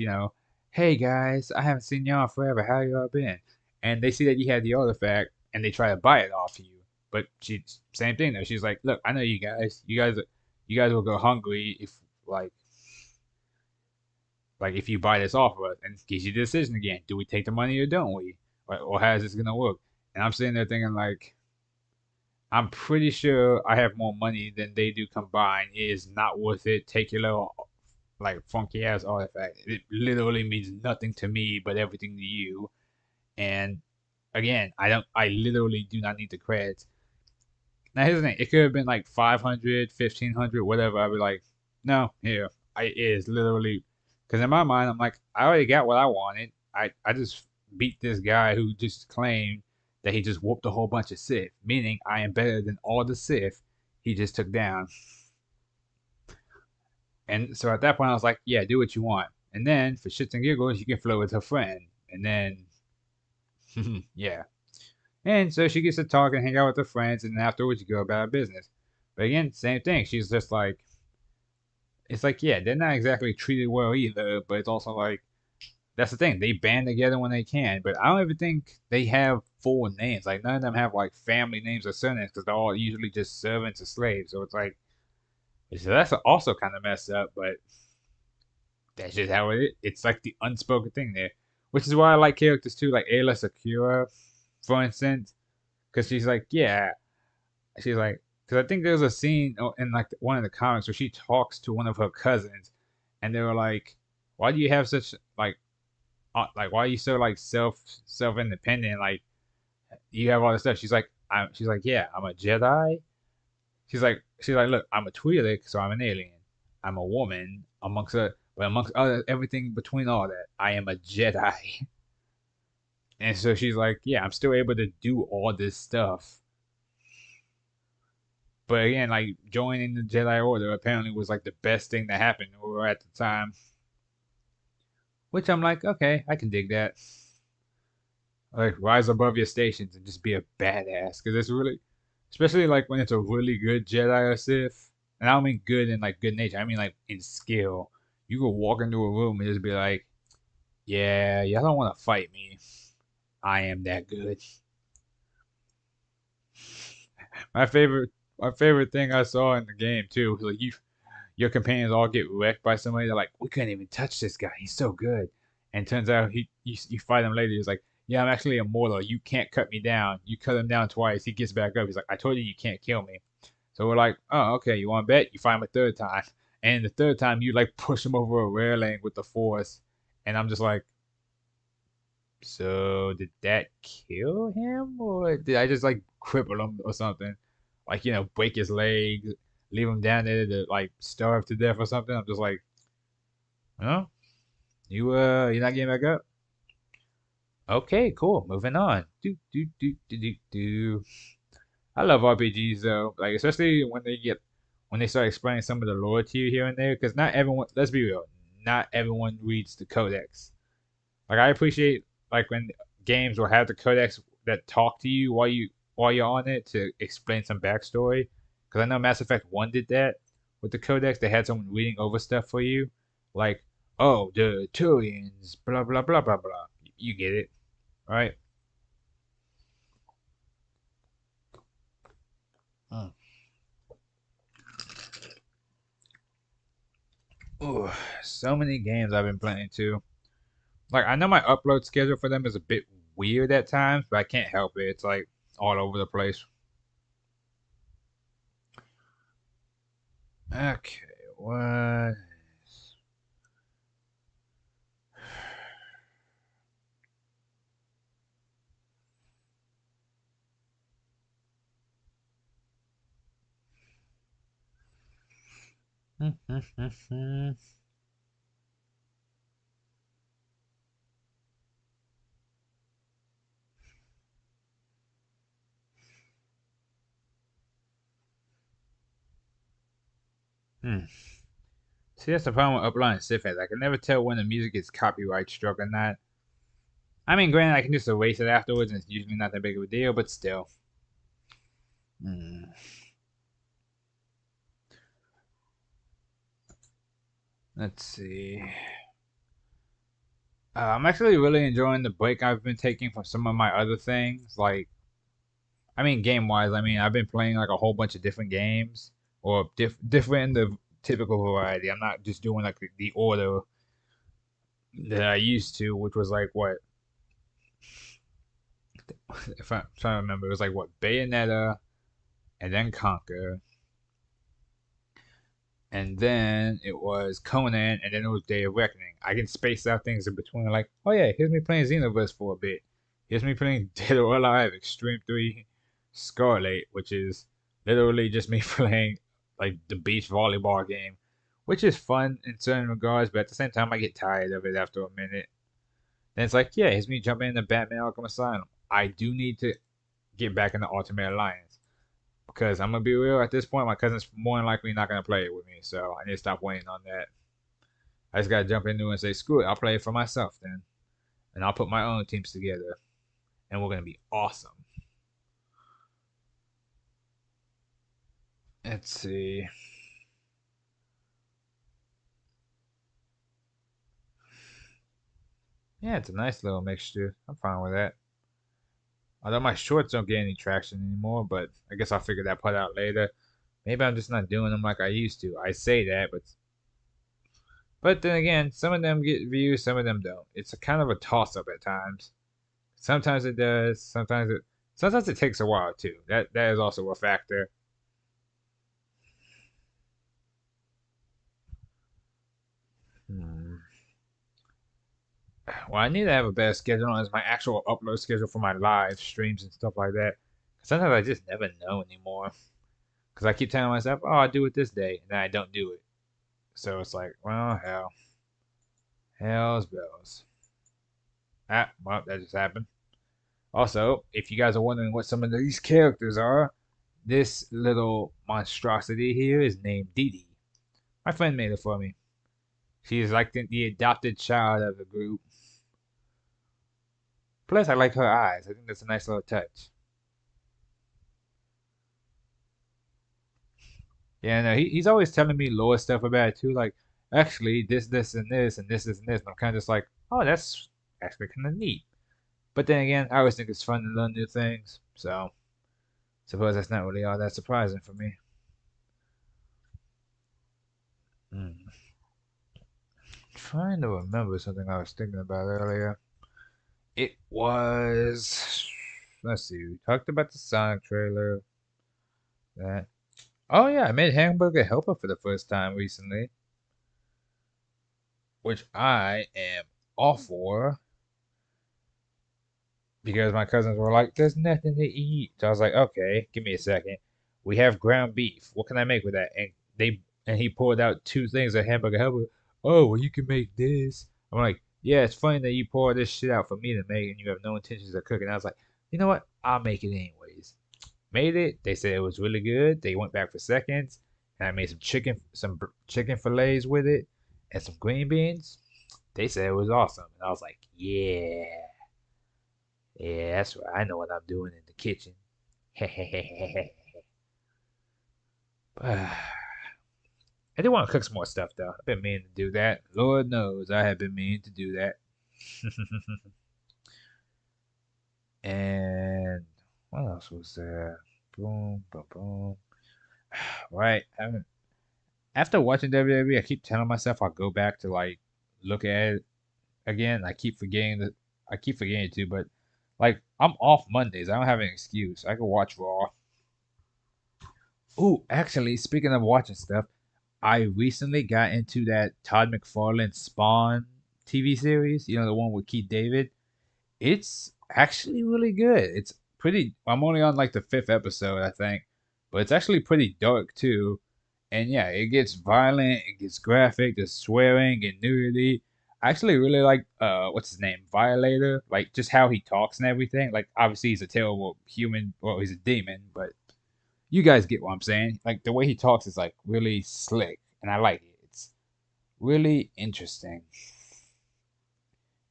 A: "Hey guys, I haven't seen y'all forever. How y'all been?" And they see that you had the artifact and they try to buy it off you. But same thing though. She's like, "Look, I know you guys. You guys will go hungry if like if you buy this off of us." And it gives you the decision again. Do we take the money or don't we? Or how is this gonna work? And I'm sitting there thinking like, I'm pretty sure I have more money than they do combined. It is not worth it. Take your little like funky ass artifact. It literally means nothing to me, but everything to you. And again, I literally do not need the credits. Now here's the thing. It could have been like 500, 1,500, whatever. I'd be like, no, here. It is literally, because in my mind, I'm like, I already got what I wanted. I just beat this guy who just claimed that he just whooped a whole bunch of Sith, meaning I am better than all the Sith he just took down. And so at that point, I was like, yeah, do what you want. And then for shits and giggles, you can flirt with her friend. And then, yeah. And so she gets to talk and hang out with her friends, and then afterwards, you go about her business. But again, same thing. She's just like, it's like, yeah, they're not exactly treated well either, but it's also like, that's the thing. They band together when they can, but I don't even think they have full names. Like, none of them have like family names or surnames because they're all usually just servants or slaves. So it's like, so that's also kind of messed up, but that's just how it is. It's like the unspoken thing there, which is why I like characters too, like Ayla Secura, for instance, because she's like, yeah, she's like, because I think there's a scene in like one of the comics where she talks to one of her cousins, and they were like, why do you have such like why are you so like self independent? Like you have all this stuff. She's like, yeah, I'm a Jedi. She's like, look, I'm a Twi'lek, so I'm an alien. I'm a woman but amongst other everything between all that, I am a Jedi. And so she's like, yeah, I'm still able to do all this stuff. But again, like joining the Jedi Order apparently was like the best thing that happened to her at the time. Which I'm like, okay, I can dig that. Like rise above your stations and just be a badass. Because it's really, especially like when it's a really good Jedi or Sith. And I don't mean good in like good nature. I mean like in skill. You could walk into a room and just be like, yeah, y'all don't want to fight me. I am that good. My favorite, my favorite thing I saw in the game too was like your companions all get wrecked by somebody. They're like, we couldn't even touch this guy. He's so good. And turns out you fight him later. He's like, yeah, I'm actually immortal. You can't cut me down. You cut him down twice. He gets back up. He's like, I told you can't kill me. So we're like, oh, okay. You want to bet? You fight him a third time. And the third time, you like push him over a railing with the force. And I'm just like, so did that kill him, or did I just like cripple him or something? Like break his legs, leave him down there to like starve to death or something. I'm just like, huh? You're not getting back up? Okay, cool. Moving on. Do do do do do do. I love RPGs though, like especially when they start explaining some of the lore to you here and there, because not everyone. Let's be real, not everyone reads the codex. Like I appreciate like when games will have the codex that talk to you while you're on it to explain some backstory. Because I know Mass Effect 1 did that with the codex. They had someone reading over stuff for you, like, oh, the Turians, blah blah blah blah blah. You get it, right? Mm. Ooh, so many games I've been playing too. Like I know my upload schedule for them is a bit weird at times, but I can't help it. It's like all over the place. Okay, what? Hmm. See, that's the problem with uploading Sif I can never tell when the music is copyright struck or not. I mean, granted, I can just erase it afterwards, and it's usually not that big of a deal, but still. Hmm. Let's see. I'm actually really enjoying the break I've been taking from some of my other things. Like, I mean, game wise, I mean, I've been playing like a whole bunch of different games, or different in the typical variety. I'm not just doing like the order that I used to, which was like what if I'm trying to remember, it was like what Bayonetta, and then Conquer, and then it was Conan, and then it was Day of Reckoning. I can space out things in between, like, oh yeah, here's me playing Xenoverse for a bit. Here's me playing Dead or Alive Extreme 3 Scarlet, which is literally just me playing like the beach volleyball game, which is fun in certain regards, but at the same time, I get tired of it after a minute. Then it's like, yeah, here's me jumping into Batman Arkham Asylum. I do need to get back in the Ultimate Alliance. Because I'm gonna be real, at this point, my cousin's more than likely not gonna play it with me, so I need to stop waiting on that. I just gotta jump into it and say, screw it, I'll play it for myself then, and I'll put my own teams together, and we're gonna be awesome. Let's see. Yeah, it's a nice little mixture. I'm fine with that. Although my shorts don't get any traction anymore, but I guess I'll figure that part out later. Maybe I'm just not doing them like I used to. I say that, but then again, some of them get views, some of them don't. It's a kind of a toss up at times. Sometimes it does, sometimes it takes a while too. That is also a factor. Hmm. Well, I need to have a better schedule on is my actual upload schedule for my live streams and stuff like that. Sometimes I just never know anymore. Because I keep telling myself, oh, I'll do it this day, and then I don't do it. So it's like, well, hell. Hell's bells. Ah, well, that just happened. Also, if you guys are wondering what some of these characters are, this little monstrosity here is named Dee Dee. My friend made it for me. She is like the adopted child of the group. Plus, I like her eyes. I think that's a nice little touch. Yeah, no, he's always telling me lore stuff about it too. Like, actually, this, and this, and this, and this. And I'm kind of just like, oh, that's actually kind of neat. But then again, I always think it's fun to learn new things. So, suppose that's not really all that surprising for me. Hmm. Trying to remember something I was thinking about earlier. It was. Let's see. We talked about the Sonic trailer. That. Oh yeah, I made Hamburger Helper for the first time recently, which I am all for because my cousins were like, "There's nothing to eat." So I was like, "Okay, give me a second. We have ground beef. What can I make with that?" And he pulled out two things of Hamburger Helper. Oh, well, you can make this. I'm like, "Yeah, it's funny that you pour this shit out for me to make, and you have no intentions of cooking." I was like, "You know what? I'll make it anyways." Made it. They said it was really good. They went back for seconds, and I made some chicken fillets with it, and some green beans. They said it was awesome, and I was like, "Yeah, yeah, that's right. I know what I'm doing in the kitchen." I do want to cook some more stuff though. I've been meaning to do that. Lord knows I have been meaning to do that. And what else was there? Boom, boom, boom. Right. After watching WWE, I keep telling myself I'll go back to like look at it again. I keep forgetting to, but like I'm off Mondays. I don't have an excuse. I can watch Raw. Ooh, actually, speaking of watching stuff, I recently got into that Todd McFarlane Spawn TV series. You know, the one with Keith David. It's actually really good. It's pretty. I'm only on like the fifth episode, I think, but it's actually pretty dark too. And yeah, it gets violent, it gets graphic, there's swearing and nudity. I actually really like what's his name, Violator, like just how he talks and everything. Like obviously he's a terrible human, well he's a demon, but you guys get what I'm saying. Like the way he talks is like really slick, and I like it. It's really interesting.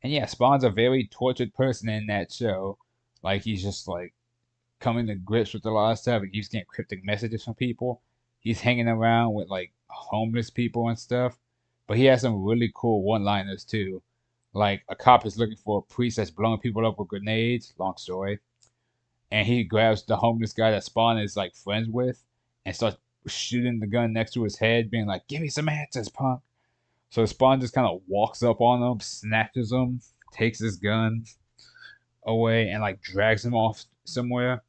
A: And yeah, Spawn's a very tortured person in that show. Like he's just like coming to grips with a lot of stuff. He keeps getting cryptic messages from people. He's hanging around with like homeless people and stuff. But he has some really cool one-liners too. Like a cop is looking for a priest that's blowing people up with grenades. Long story. And he grabs the homeless guy that Spawn is like friends with and starts shooting the gun next to his head, being like, "Give me some answers, punk." So Spawn just kind of walks up on him, snatches him, takes his gun away, and like drags him off somewhere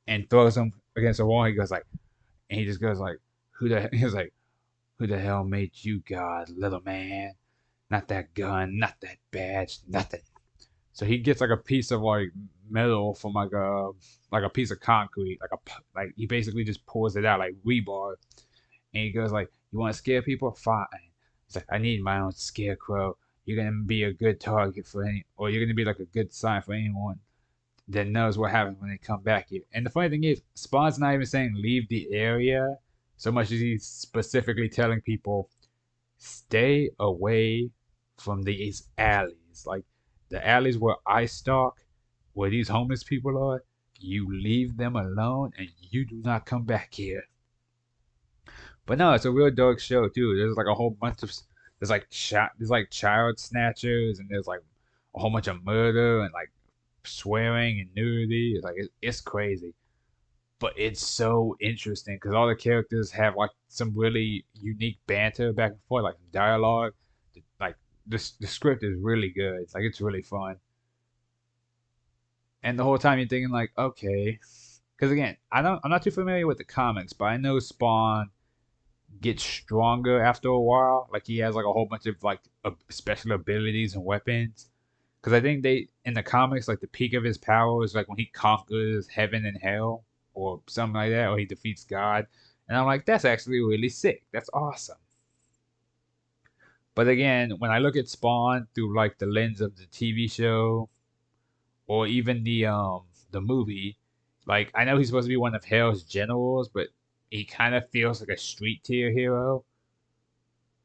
A: and throws him against a wall. He goes like, and he just goes like, "Who the?" He was like, "Who the hell made you God, little man? Not that gun, not that badge, nothing." So he gets like a piece of like metal from like a piece of concrete, like he basically just pours it out like rebar, and he goes like, "You want to scare people? Fine." He's like, "I need my own scarecrow. you're gonna be a good target for any, or you're gonna be like a good sign for anyone that knows what happens when they come back here. And the funny thing is, Spawn's not even saying leave the area so much as he's specifically telling people stay away from these alleys. Like the alleys where I stalk, where these homeless people are, you leave them alone and you do not come back here. But no, it's a real dark show too. There's like a whole bunch of there's like child snatchers and there's like a whole bunch of murder and like swearing and nudity. It's like it's crazy, but it's so interesting because all the characters have like some really unique banter back and forth, like dialogue. Like the script is really good. Like it's really fun, and the whole time you're thinking like, okay, because again, I'm not too familiar with the comics, but I know Spawn gets stronger after a while. Like he has like a whole bunch of like special abilities and weapons. Because I think they in the comics, like the peak of his power is like when he conquers heaven and hell, or something like that, or he defeats God. And I'm like, that's actually really sick. That's awesome. But again, when I look at Spawn through like the lens of the TV show or even the movie, like I know he's supposed to be one of Hell's generals, but he kind of feels like a street tier hero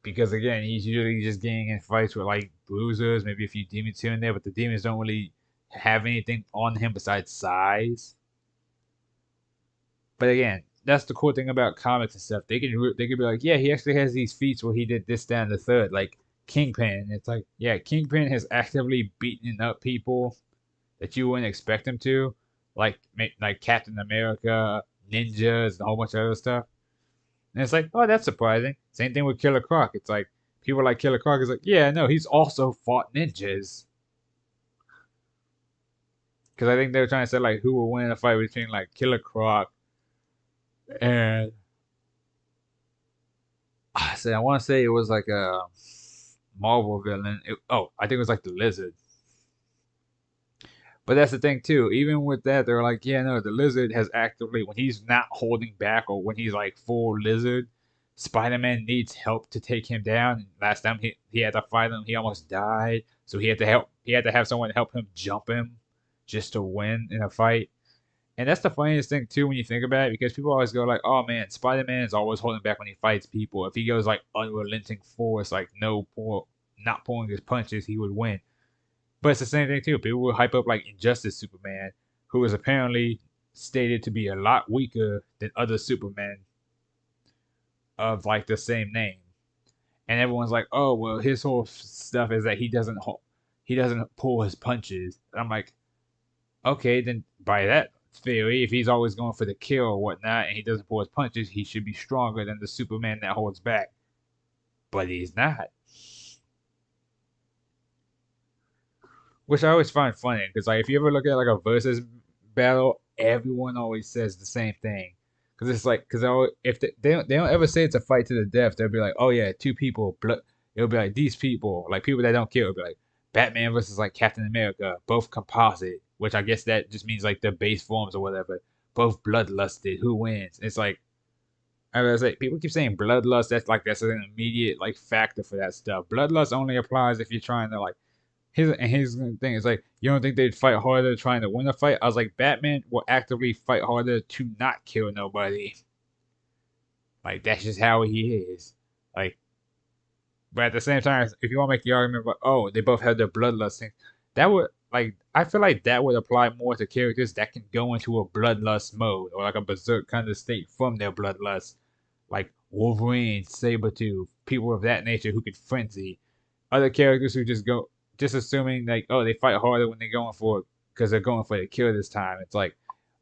A: because again, he's usually just getting in fights with like bruisers, maybe a few demons here and there, but the demons don't really have anything on him besides size. But again, that's the cool thing about comics and stuff. They can be like, yeah, he actually has these feats where he did this, that, and the third, like Kingpin. It's like, yeah, Kingpin has actively beaten up people that you wouldn't expect him to, like Captain America, ninjas, and a whole bunch of other stuff. And it's like, oh, that's surprising. Same thing with Killer Croc. It's like people like Killer Croc is like, yeah, no, he's also fought ninjas. Because I think they were trying to say like who will win a fight between like Killer Croc and I want to say it was like a Marvel villain. I think it was like the Lizard. But that's the thing too. Even with that, they're like, yeah, no, the Lizard has actively when he's not holding back or when he's like full Lizard, Spider-Man needs help to take him down. Last time he had to fight him, he almost died. So he had to help. He had to have someone help him jump him just to win in a fight. And that's the funniest thing too when you think about it, because people always go like, "Oh man, Spider-Man is always holding back when he fights people. If he goes like unrelenting force, like not pulling his punches, he would win." But it's the same thing too. People will hype up like Injustice Superman, who is apparently stated to be a lot weaker than other Supermen of like the same name. And everyone's like, "Oh well, his whole stuff is that he doesn't pull his punches." And I'm like, okay, then by that theory, if he's always going for the kill or whatnot, and he doesn't pull his punches, he should be stronger than the Superman that holds back. But he's not, which I always find funny because like if you ever look at like a versus battle, everyone always says the same thing. Because it's like because if they don't ever say it's a fight to the death, they'll be like, oh yeah, two people, blood. It'll be like these people, like people that don't kill. It'll be like Batman versus like Captain America, both composite, which I guess that just means like the base forms or whatever. Both bloodlusted. Who wins? It's like I was like, people keep saying bloodlust. That's an immediate like factor for that stuff. Bloodlust only applies if you're trying to like. Here's the thing. It's like you don't think they'd fight harder trying to win a fight. I was like, Batman will actively fight harder to not kill nobody. Like that's just how he is. Like, but at the same time, if you want to make the argument about oh they both have their bloodlust thing, that would like I feel like that would apply more to characters that can go into a bloodlust mode or like a berserk kind of state from their bloodlust, like Wolverine, Sabretooth, people of that nature who could frenzy. Other characters who just go just assuming like oh they fight harder when they're going for because they're going for the kill this time. It's like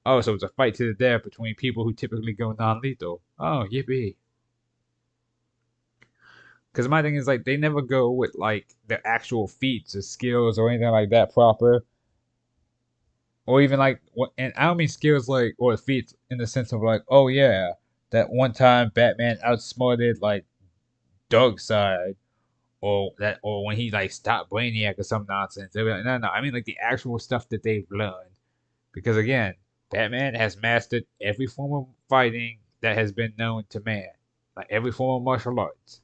A: oh so it's a fight to the death between people who typically go non-lethal. Oh yippee! Because my thing is like they never go with like their actual feats or skills or anything like that proper, or even like what. And I don't mean skills like or feats in the sense of like oh yeah that one time Batman outsmarted like Darkseid or when he like stopped Brainiac or some nonsense. They'll be like, no, no. I mean like the actual stuff that they've learned. Because again, Batman has mastered every form of fighting that has been known to man, like every form of martial arts.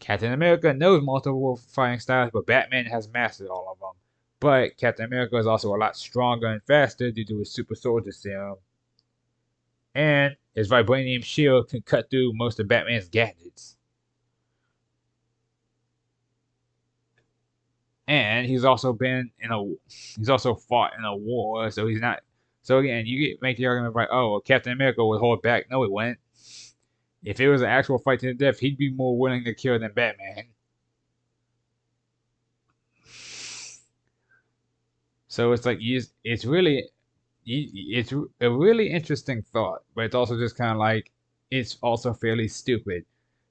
A: Captain America knows multiple fighting styles, but Batman has mastered all of them. But Captain America is also a lot stronger and faster due to his super soldier serum, and his vibranium shield can cut through most of Batman's gadgets. And he's also fought in a war, so he's not. So again, make the argument like, oh, well, Captain America would hold back. No, he wouldn't. If it was an actual fight to the death, he'd be more willing to kill than Batman. So it's like it's a really interesting thought, but it's also just kind of like it's also fairly stupid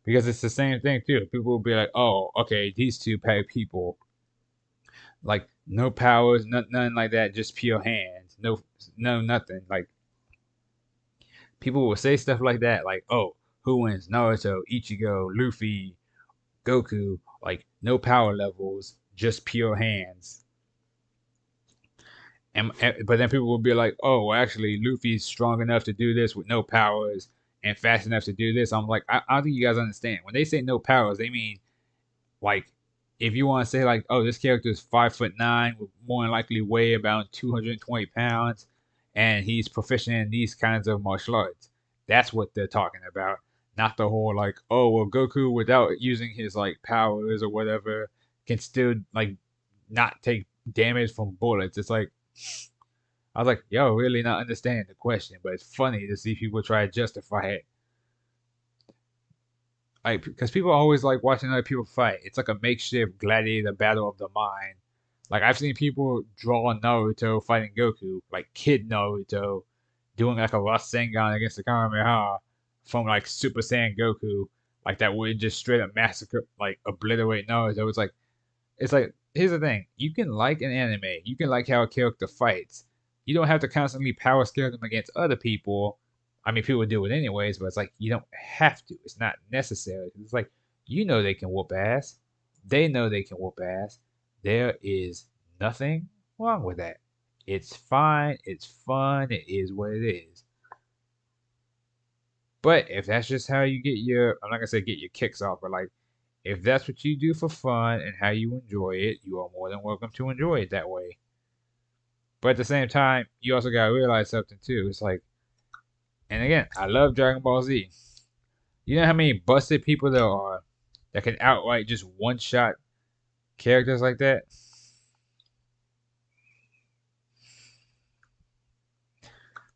A: because it's the same thing too. People will be like, "Oh, okay, these two pair people, like no powers, nothing like that, just pure hands, no nothing." Like people will say stuff like that, like, "Oh, who wins? Naruto, Ichigo, Luffy, Goku, like no power levels, just pure hands." But then people will be like, "Oh, well, actually, Luffy's strong enough to do this with no powers and fast enough to do this." I'm like, I don't think you guys understand. When they say no powers, they mean like if you want to say like, "Oh, this character is 5'9", would more than likely weigh about 220 pounds, and he's proficient in these kinds of martial arts." That's what they're talking about, not the whole like, "Oh, well, Goku without using his like powers or whatever can still like not take damage from bullets." It's like I was like, yo, really not understanding the question, but it's funny to see people try to justify it. Like, because people always like watching other people fight. It's like a makeshift gladiator battle of the mind. Like, I've seen people draw Naruto fighting Goku, like Kid Naruto, doing like a Rasengan against the Kamehameha from like Super Saiyan Goku, like that would just straight up massacre, like obliterate Naruto. It's like here's the thing: you can like an anime, you can like how a character fights. You don't have to constantly power scale them against other people. I mean, people do it anyways, but it's like you don't have to. It's not necessary. It's like they can whoop ass. They know they can whoop ass. There is nothing wrong with that. It's fine. It's fun. It is what it is. But if that's just how you get I'm not gonna say get your kicks off, but like if that's what you do for fun and how you enjoy it, you are more than welcome to enjoy it that way. But at the same time, you also gotta realize something too. It's like, and again, I love Dragon Ball Z. You know how many busted people there are that can outright just one shot characters like that?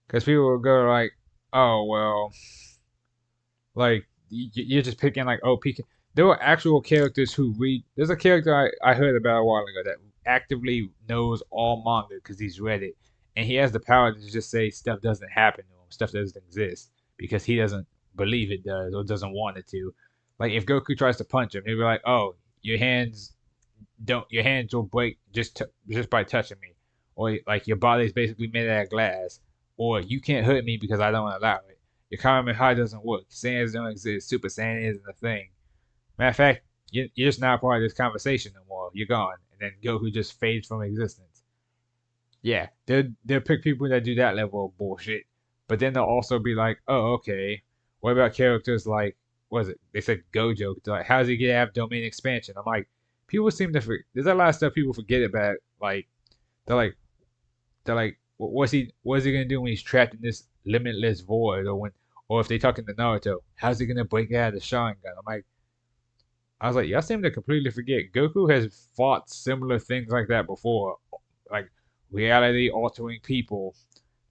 A: Because people will go like, oh, well, like, you're just picking like OP. There were actual characters who read. There's a character I heard about a while ago that actively knows all manga because he's read it, and he has the power to just say stuff doesn't happen to him, stuff doesn't exist because he doesn't believe it does or doesn't want it to. Like if Goku tries to punch him, he'll be like, "Oh, your hands will break just by touching me," or like your body's basically made out of glass, or you can't hurt me because I don't allow it. Your Kamehameha doesn't work. Saiyans don't exist. Super Saiyan isn't a thing. Matter of fact, you're just not part of this conversation no more. You're gone. And then Goku just fades from existence. Yeah, they'll pick people that do that level of bullshit. But then they'll also be like, oh, okay. What about characters like, what is it? They said Gojo. They're like, how does he get to have domain expansion? I'm like, people seem to forget. There's a lot of stuff people forget about. Like, they're like, what's he gonna do when he's trapped in this limitless void, or if they talking to Naruto, how's he gonna break out of the Sharingan? I was like, y'all seem to completely forget. Goku has fought similar things like that before, like reality altering people,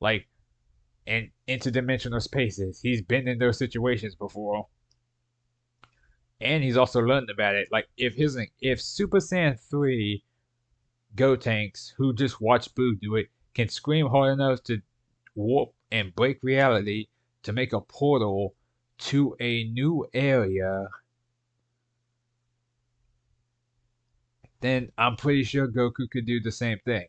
A: like in interdimensional spaces. He's been in those situations before, and he's also learned about it. Like if Super Saiyan 3 Gotenks, who just watched Boo do it, can scream hard enough to warp and break reality to make a portal to a new area, then I'm pretty sure Goku could do the same thing.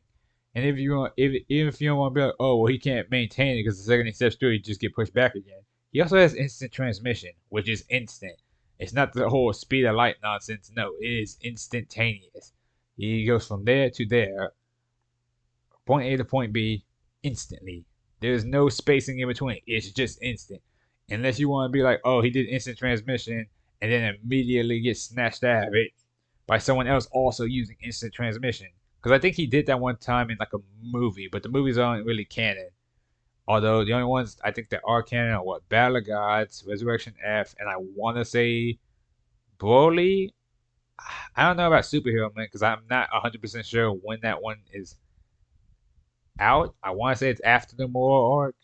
A: And if you want, even if you don't want to be like, oh well, he can't maintain it because the second he steps through, he just get pushed back again. He also has instant transmission, which is instant. It's not the whole speed of light nonsense. No, it is instantaneous. He goes from there to there, point A to point B, instantly. There's no spacing in between. It's just instant. Unless you want to be like, oh, he did instant transmission and then immediately get snatched out of it by someone else also using instant transmission. Because I think he did that one time in like a movie, but the movies aren't really canon. Although the only ones I think that are canon are what Battle of Gods, Resurrection F, and I want to say Broly. I don't know about Superhero Man because I'm not 100% sure when that one is out. I want to say it's after the Moro arc,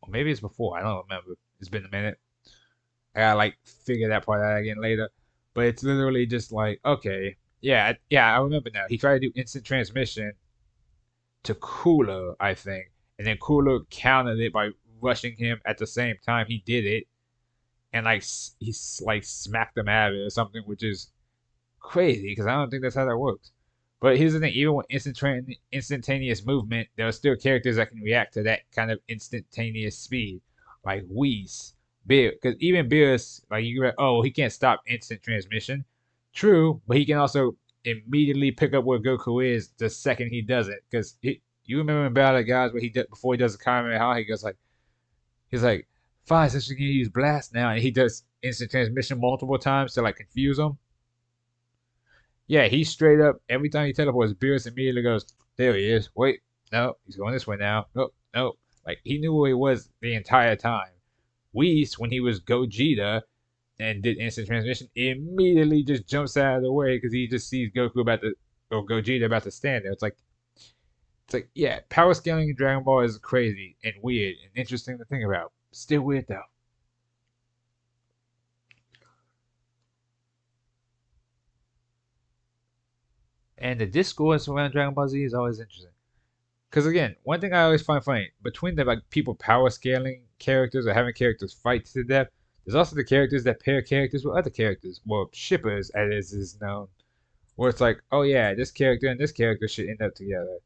A: or maybe it's before. I don't remember. It's been a minute. I gotta like figure that part out again later. But it's literally just like, okay, yeah, I remember now. He tried to do instant transmission to Cooler, I think, and then Cooler countered it by rushing him at the same time he did it, and like he's like smacked him out of it or something, which is crazy because I don't think that's how that works. But here's the thing: even with instantaneous movement, there are still characters that can react to that kind of instantaneous speed, like Whis, Beer. Because even Beerus, like oh, he can't stop instant transmission. True, but he can also immediately pick up where Goku is the second he does it. Because you remember in Battle of Gods where he did before he does the Kamehameha, he goes like, he's like, fine, since we can use blast now, and he does instant transmission multiple times to like confuse him. Yeah, he straight up every time he teleports, Beerus immediately goes, "There he is. Wait, no, he's going this way now. Nope, nope." Like he knew where he was the entire time. Whis, when he was Gogeta and did instant transmission, immediately just jumps out of the way because he just sees Goku about to or Gogeta about to stand there. It's like yeah, power scaling in Dragon Ball is crazy and weird and interesting to think about. Still weird though. And the discourse around Dragon Ball Z is always interesting. Because again, one thing I always find funny between the like people power scaling characters or having characters fight to the death, there's also the characters that pair characters with other characters, well, shippers as is known, where it's like, oh yeah, this character and this character should end up together,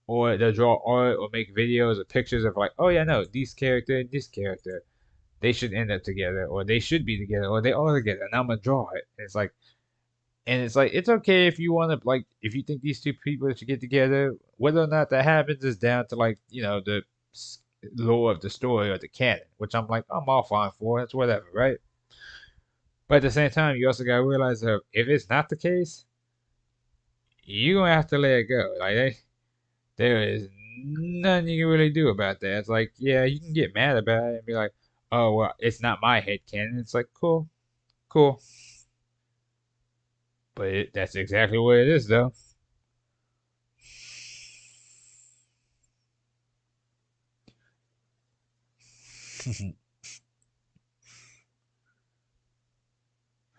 A: or they'll draw art or make videos or pictures of like, oh yeah, no, this character and this character, they should end up together, or they should be together, or they are together, and I'm gonna draw it. And it's like it's okay if you want to like if you think these two people should get together. Whether or not that happens is down to like the lore of the story or the canon, which I'm all fine for. It's whatever, right? But at the same time, you also gotta realize that if it's not the case, you're gonna have to let it go. Like there is nothing you can really do about that. It's like yeah, you can get mad about it and be like, oh well, it's not my head canon. It's like cool, cool, but that's exactly what it is though.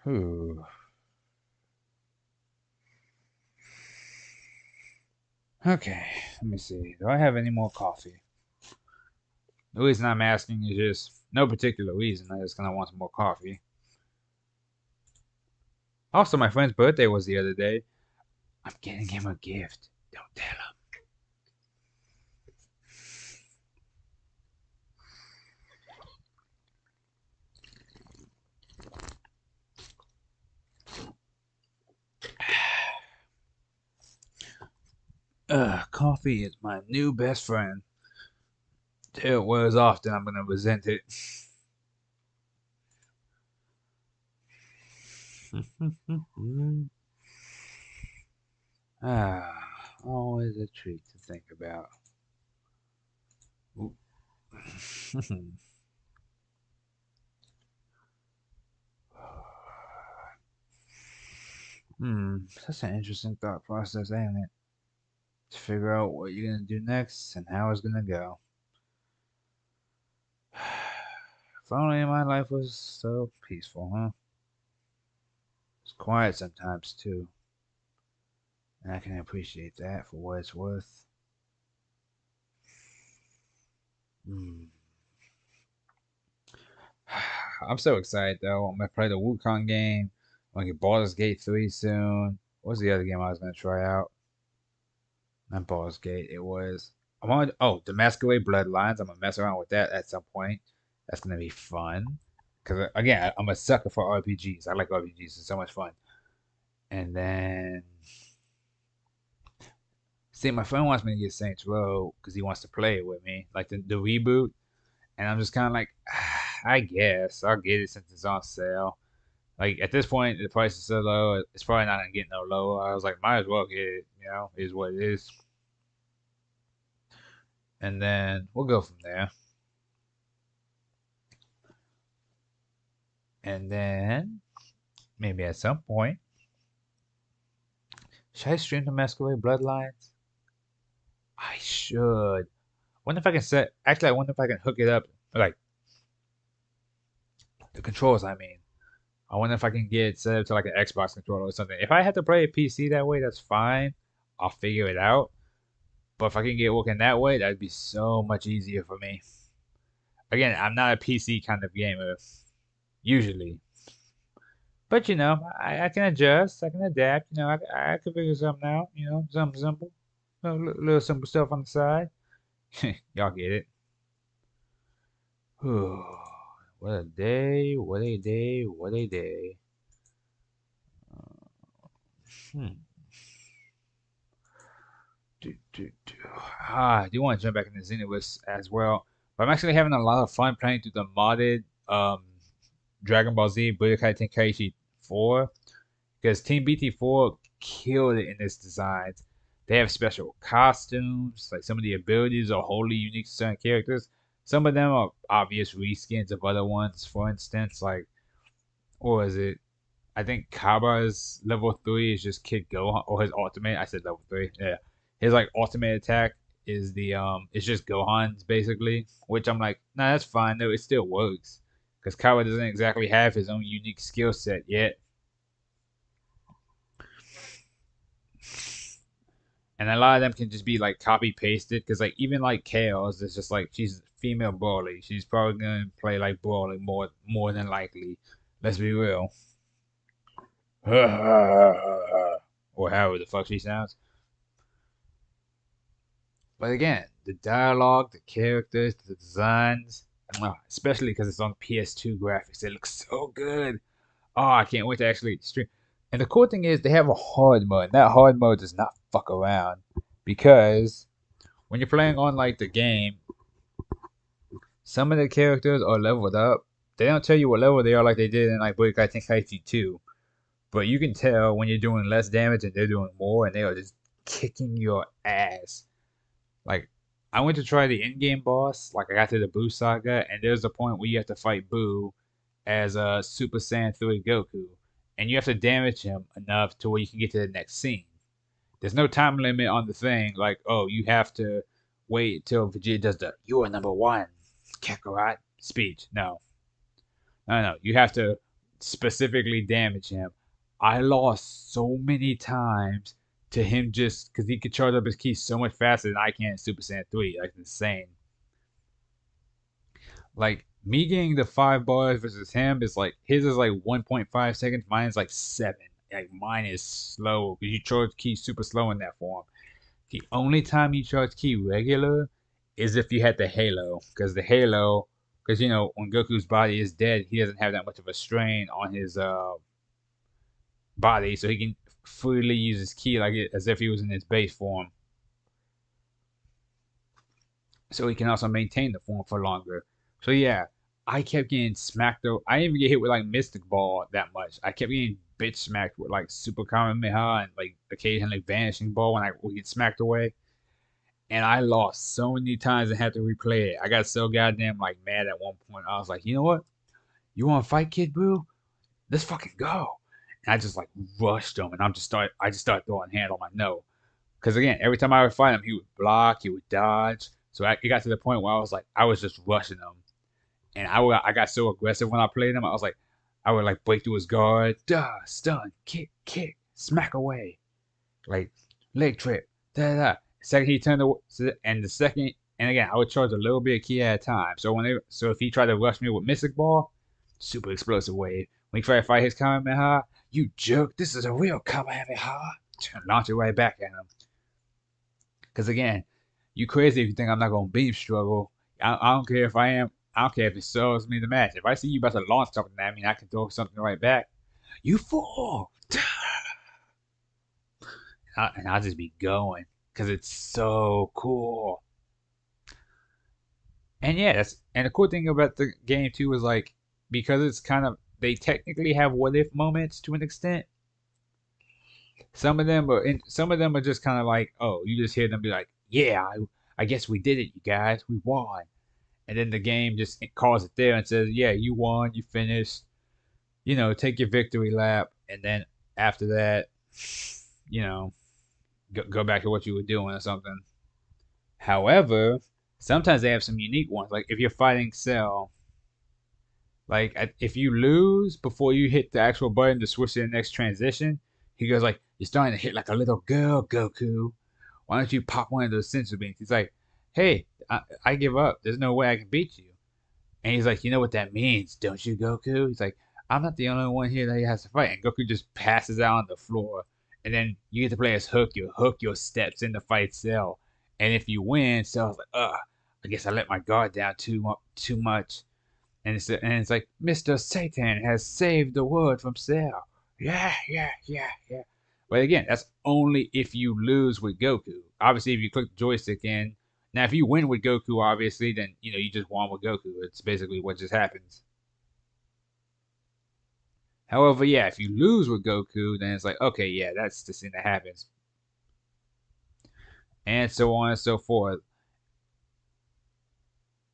A: Ooh. Okay, let me see. Do I have any more coffee? The reason I'm asking is just no particular reason. I just kind of want some more coffee. Also, my friend's birthday was the other day. I'm getting him a gift. Don't tell him. Coffee is my new best friend. Till it wears off, then I'm gonna resent it. Always a treat to think about. Such an interesting thought process, ain't it? To figure out what you're gonna do next and how it's gonna go. If only my life was so peaceful, huh? It's quiet sometimes too, and I can appreciate that for what it's worth. Hmm. I'm so excited though. I'm gonna play the Wukong game. I'm gonna get Baldur's Gate 3 soon. What's the other game I was gonna try out? Not Baldur's Gate. It was. I'm on. Oh, the Masquerade Bloodlines. I'm gonna mess around with that at some point. That's gonna be fun. Cause again, I'm a sucker for RPGs. I like RPGs. It's so much fun. And then, see, my friend wants me to get Saints Row because he wants to play it with me, like the reboot. And I'm just kind of like, I guess I'll get it since it's on sale. Like at this point, the price is so low, it's probably not gonna get no lower. I was like, might as well get it. Is what it is. And then we'll go from there. And then maybe at some point, should I stream the Masquerade Bloodlines? I should. Wonder if I can set. Actually, I wonder if I can hook it up, like the controls. I mean, I wonder if I can get it set up to like an Xbox controller or something. If I had to play a PC that way, that's fine. I'll figure it out. But if I can get it working that way, that'd be so much easier for me. Again, I'm not a PC kind of gamer usually, but I can adjust. I can adapt. I can figure something out. Something simple, little simple stuff on the side. Y'all get it. What a day, what a day, what a day. Hmm. I do want to jump back into Xenoverse as well. But I'm actually having a lot of fun playing through the modded Dragon Ball Z Budokai Tenkaichi 4. Because Team BT4 killed it in its designs. They have special costumes, like some of the abilities are wholly unique to certain characters. Some of them are obvious reskins of other ones. For instance, like, or is it? I think Kaba's level 3 is just Kid Gohan, or his ultimate. I said level 3. Yeah, his like ultimate attack is it's just Gohan's basically. Which I'm like, nah, that's fine though. It still works because Kaba doesn't exactly have his own unique skill set yet. And a lot of them can just be like copy pasted because like even like Chaos is just like she's female Broly. She's probably gonna play like Broly more than likely. Let's be real. Or however the fuck she sounds. But again, the dialogue, the characters, the designs, especially because it's on PS2 graphics, it looks so good. Oh, I can't wait to actually stream. And the cool thing is they have a hard mode. And that hard mode does not fuck around because when you're playing on like the game, some of the characters are leveled up. They don't tell you what level they are like they did in like Budokai Tenkaichi 2. But you can tell when you're doing less damage and they're doing more and they are just kicking your ass. Like, I went to try the in-game boss. Like, I got to the Boo Saga, and there's a point where you have to fight Boo as a Super Saiyan 3 Goku, and you have to damage him enough to where you can get to the next scene. There's no time limit on the thing. Like, oh, you have to wait till Vegeta does the "You are number one, Kakarot" speech. No, no, no. You have to specifically damage him. I lost so many times to him just because he could charge up his keys so much faster than I can in Super Saiyan 3. Like, insane. Like, me getting the 5 bars versus him is like, his is like 1.5 seconds, mine is like 7. Like, mine is slow because you charge keys super slow in that form. The only time you charge key regular is if you had the Halo. Because the Halo, because when Goku's body is dead, he doesn't have that much of a strain on his body, so he can freely use his ki like as if he was in his base form. So he can also maintain the form for longer. So yeah, I kept getting smacked though. I didn't even get hit with like Mystic Ball that much. I kept getting bitch smacked with like Super Kamehameha and like occasionally Vanishing Ball when I would get smacked away. And I lost so many times and had to replay it. I got so goddamn like mad at one point. I was like, you know what? You want to fight, Kid Boo? Let's fucking go. And I just like rushed him, and I just started throwing hand on my nose. Because again, every time I would fight him, he would block, he would dodge. So it got to the point where I was just rushing him, and I got so aggressive when I played him. I would like break through his guard, duh, stun, kick, smack away, like leg trip, da da. Second he turned and the second, and again I would charge a little bit of key at a time. So if he tried to rush me with Mystic Ball, super explosive wave. When he tried to fight his Kamehameha, you jerk! This is a real Kamehameha. Launch it right back at him. Because again, you crazy if you think I'm not gonna beam struggle. I don't care if I am. I don't care if it serves me the match. If I see you about to launch something at me, I can throw something right back. You fool! And I'll just be going because it's so cool. And yeah, and the cool thing about the game too is like because it's kind of they technically have what if moments to an extent. Some of them are just kind of like, oh, you just hear them be like, yeah, I guess we did it, you guys, we won. And then the game just calls it there and says, yeah, you won, you finished, take your victory lap, and then after that, you know, go back to what you were doing or something. However, sometimes they have some unique ones. Like if you're fighting Cell, like if you lose before you hit the actual button to switch to the next transition, he goes like, "You're starting to hit like a little girl, Goku. Why don't you pop one of those sensu beans?" He's like, "Hey, I give up. There's no way I can beat you." And he's like, "You know what that means, don't you, Goku?" He's like, "I'm not the only one here that has to fight." And Goku just passes out on the floor. And then you get to play as Hook. You hook your steps in to fight Cell. And if you win, Cell's like, I guess I let my guard down too much. And it's like, Mr. Satan has saved the world from Cell. Yeah, yeah, yeah, yeah. But again, that's only if you lose with Goku. Obviously, if you click the joystick in. Now, if you win with Goku, obviously, then you just won with Goku. It's basically what just happens. However, yeah, if you lose with Goku, then it's like, okay, yeah, that's the thing that happens, and so on and so forth.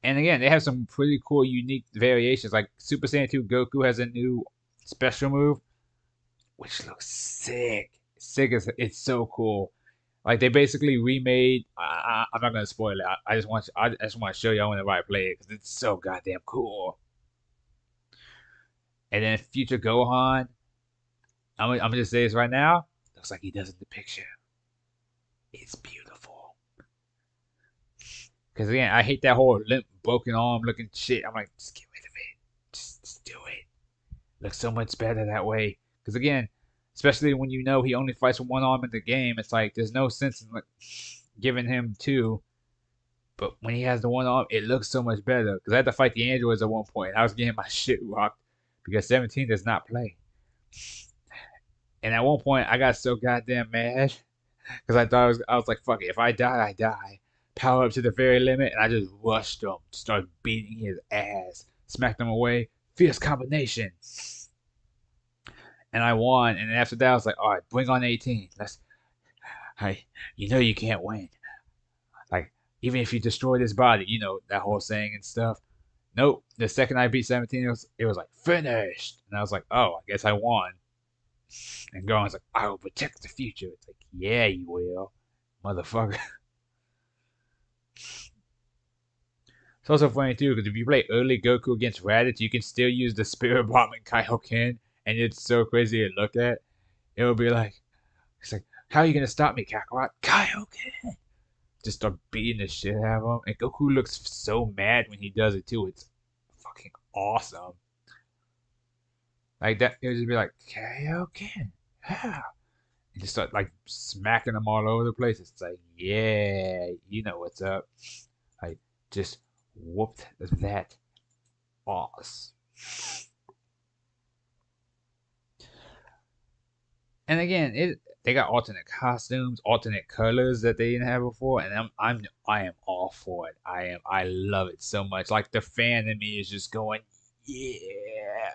A: And again, they have some pretty cool, unique variations. Like Super Saiyan 2 Goku has a new special move, which looks sick. Sick as it's so cool. Like they basically remade. I'm not gonna spoil it. I just want to show y'all whenever I play it because it's so goddamn cool. And then Future Gohan. I'm gonna just say this right now. Looks like he does in the picture. It's beautiful. Because again, I hate that whole limp, broken arm looking shit. I'm like, just get rid of it. Just do it. Looks so much better that way. Because again, especially when he only fights with one arm in the game, it's like there's no sense in like giving him two. But when he has the one arm, it looks so much better. Because I had to fight the androids at one point. I was getting my shit rocked because 17 does not play. And at one point, I got so goddamn mad because I was like, fuck it. If I die, I die. Power up to the very limit, and I just rushed him, started beating his ass, smacked him away. Fierce combination, and I won. And then after that, I was like, all right, bring on 18. Hey, you can't win. Like, even if you destroy this body, that whole saying and stuff. Nope. The second I beat 17, it was like finished, and I was like, oh, I guess I won. And Gohan's like, I will protect the future. It's like, yeah, you will, motherfucker. It's also funny too because if you play early Goku against Raditz, you can still use the Spirit Bomb and Kaioken, and it's so crazy to look at. It will be like, it's like, how are you gonna stop me, Kakarot? Kaioken! Just start beating the shit out of him, and Goku looks so mad when he does it too. It's fucking awesome. Like that, it would just be like Kaioken, yeah, and just start like smacking them all over the place. It's like, yeah, you know what's up. Like just whooped that ass. And again, they got alternate costumes, alternate colors that they didn't have before, and I am all for it. I love it so much. Like the fan in me is just going, yeah.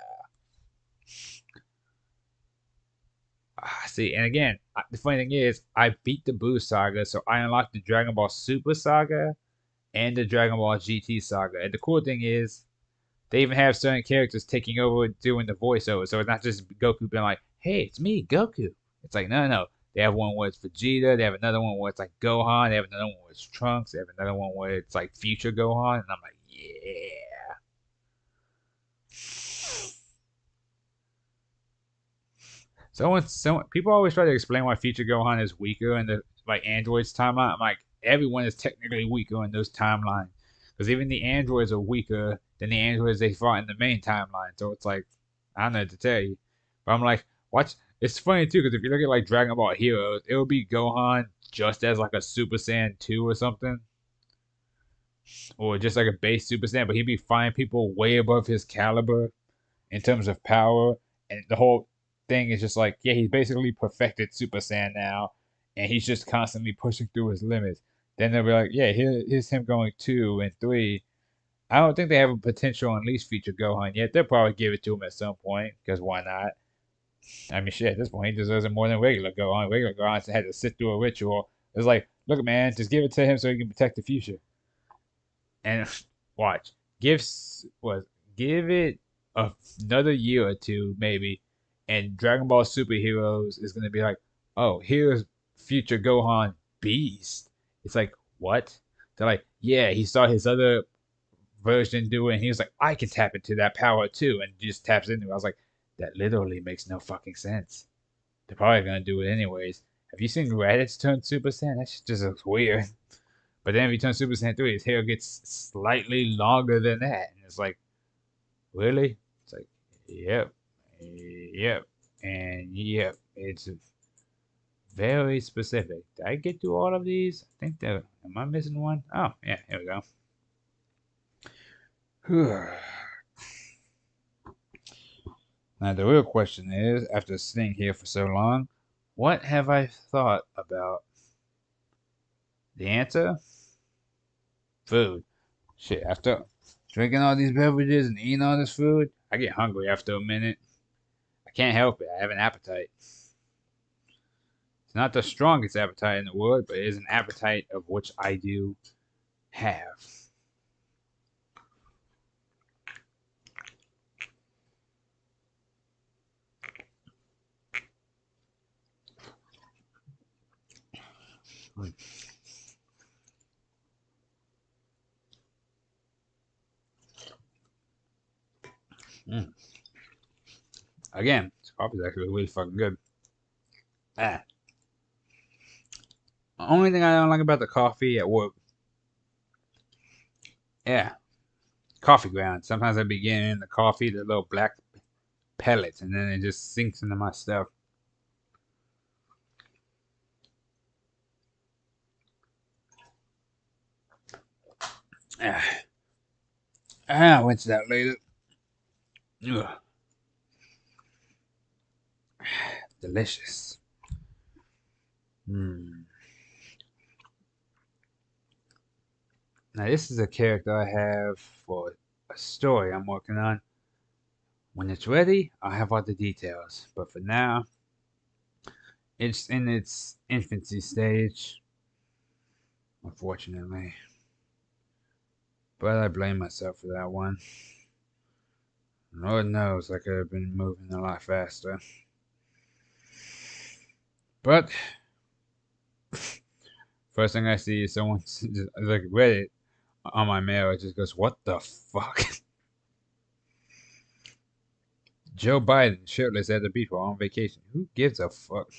A: See, and again, the funny thing is, I beat the Boo Saga, so I unlocked the Dragon Ball Super Saga and the Dragon Ball GT Saga. And the cool thing is, they even have certain characters taking over doing the voiceover, so it's not just Goku being like, "Hey, it's me, Goku." It's like, no, no, no. They have one where it's Vegeta. They have another one where it's like Gohan. They have another one where it's Trunks. They have another one where it's like Future Gohan. And I'm like, yeah. Someone, people always try to explain why Future Gohan is weaker in the like androids timeline. I'm like, everyone is technically weaker in those timelines because even the androids are weaker than the androids they fought in the main timeline. So it's like, I don't know what to tell you, but I'm like, watch. It's funny too because if you look at like Dragon Ball Heroes, it will be Gohan just as like a Super Saiyan 2 or something, or just like a base Super Saiyan, but he'd be fighting people way above his caliber in terms of power, and the whole thing is just like, yeah, he's basically perfected Super Saiyan now, and he's just constantly pushing through his limits. Then they'll be like, yeah, here's him going 2 and 3, I don't think they have a potential unleash feature Gohan yet. They'll probably give it to him at some point, because why not? I mean, shit, at this point, he deserves it more than regular Gohan. Regular Gohan had to sit through a ritual. It's like, look, man, just give it to him so he can protect the future. And watch, give what? Give it another year or two, maybe, and Dragon Ball Superheroes is gonna be like, oh, here's future Gohan Beast. It's like, what? They're like, yeah, he saw his other version do it, and he was like, I can tap into that power too, and just taps into it. I was like, that literally makes no fucking sense. They're probably gonna do it anyways. Have you seen Raditz turn Super Saiyan? That shit just looks weird. But then if he turns Super Saiyan 3, his hair gets slightly longer than that. And it's like, really? It's like, yep, yep, and yep. It's very specific. Did I get through all of these? I think that, am I missing one? Oh, yeah, here we go. Now, the real question is, after sitting here for so long, what have I thought about? The answer? Food. Shit, after drinking all these beverages and eating all this food, I get hungry after a minute. I can't help it. I have an appetite. It's not the strongest appetite in the world, but it is an appetite of which I do have. Mm. Again, this coffee is actually really fucking good. Ah. The only thing I don't like about the coffee at work, yeah, coffee grounds. Sometimes I be getting in the coffee, the little black pellets, and then it just sinks into my stuff. Ah, I'll rinse that later. Ugh. Delicious. Hmm. Now, this is a character I have for a story I'm working on. When it's ready, I'll have all the details. But for now, it's in its infancy stage, unfortunately. But I blame myself for that one. Lord knows I could have been moving a lot faster. But first thing I see is someone just like Reddit on my mail. It just goes, "What the fuck?" Joe Biden shirtless at the beach while on vacation. Who gives a fuck?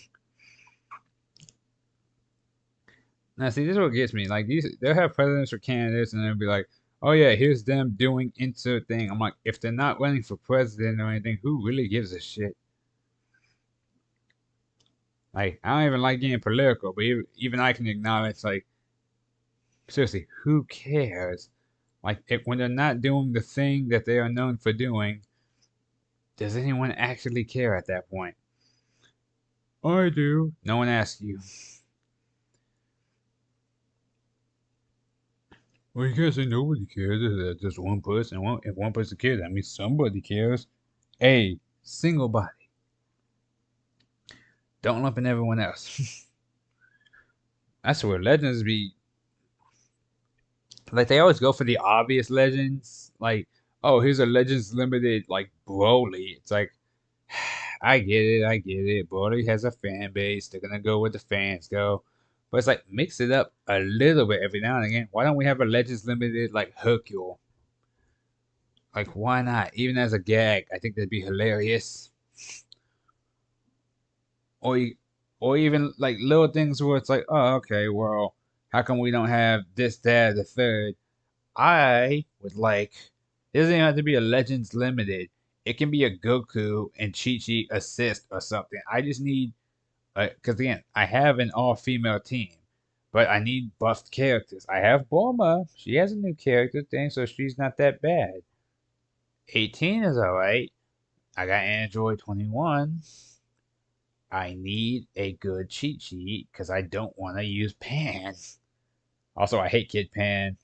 A: Now, see, this is what gets me. Like they'll have presidents or candidates, and they'll be like, "Oh yeah, here's them doing insert thing." I'm like, if they're not running for president or anything, who really gives a shit? Like, I don't even like getting political, but even I can acknowledge, like, seriously, who cares? Like, when they're not doing the thing that they are known for doing, does anyone actually care at that point? I do. No one asks you. Well, you can't say nobody cares. There's just one person. If one person cares, that means somebody cares. A single body. Don't lump in everyone else. That's where legends be. Like, they always go for the obvious legends. Like, oh, here's a Legends Limited, like, Broly. It's like, I get it. Broly has a fan base. They're gonna go where the fans go. But it's like, mix it up a little bit every now and again. Why don't we have a Legends Limited, like, Hercule? Like, why not? Even as a gag, I think that'd be hilarious. Or, or even, like, little things where it's like, oh, okay, well, how come we don't have this, that, the third? I would like. It doesn't even have to be a Legends Limited. It can be a Goku and Chi Chi assist or something. I just need, because again, I have an all-female team, but I need buffed characters. I have Bulma. She has a new character thing, so she's not that bad. 18 is alright. I got Android 21. I need a good cheat sheet because I don't want to use Pan. Also, I hate Kid Pan.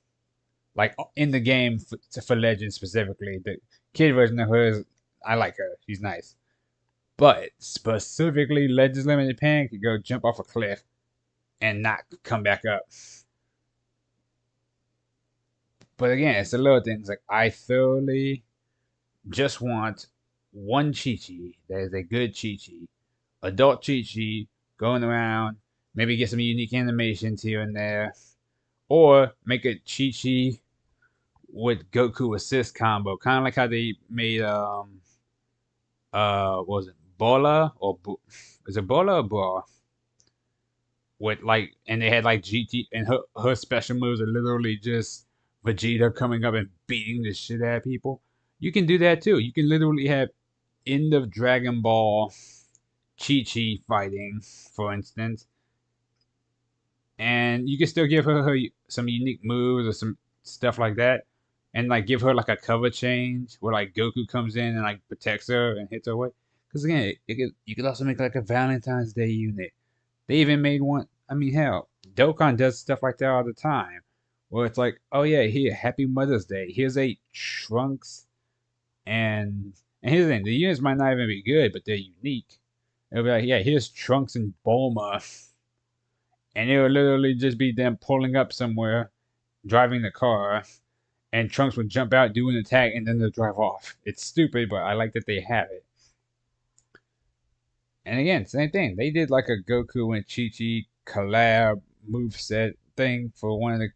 A: like in the game for Legends specifically. The kid version of her I like her. She's nice. But specifically, Legends Limited Pan could go jump off a cliff and not come back up. But again, it's the little things. Like I thoroughly just want one Chi-Chi that is a good Chi-Chi. Adult Chi-Chi going around, maybe get some unique animations here and there. Or make a Chi-Chi with Goku assist combo. Kind of like how they made what was it, Bola is it Bola or Bra? With like, and they had like GT, and her special moves are literally just Vegeta coming up and beating the shit out of people. You can do that too. You can literally have end of Dragon Ball Chi-Chi fighting, for instance, and you can still give her some unique moves or some stuff like that, and like give her like a cover change where like Goku comes in and like protects her and hits her away. Because again, you could also make like a Valentine's Day unit. They even made one. I mean, hell, Dokkan does stuff like that all the time, where it's like, oh yeah, here, Happy Mother's Day. Here's a Trunks and here's the thing: the units might not even be good, but they're unique. It'll be like, yeah, here's Trunks and Bulma, and it would literally just be them pulling up somewhere, driving the car, and Trunks would jump out, do an attack, and then they'll drive off. It's stupid, but I like that they have it. And again, same thing. They did like a Goku and Chi-Chi collab moveset thing for one of the.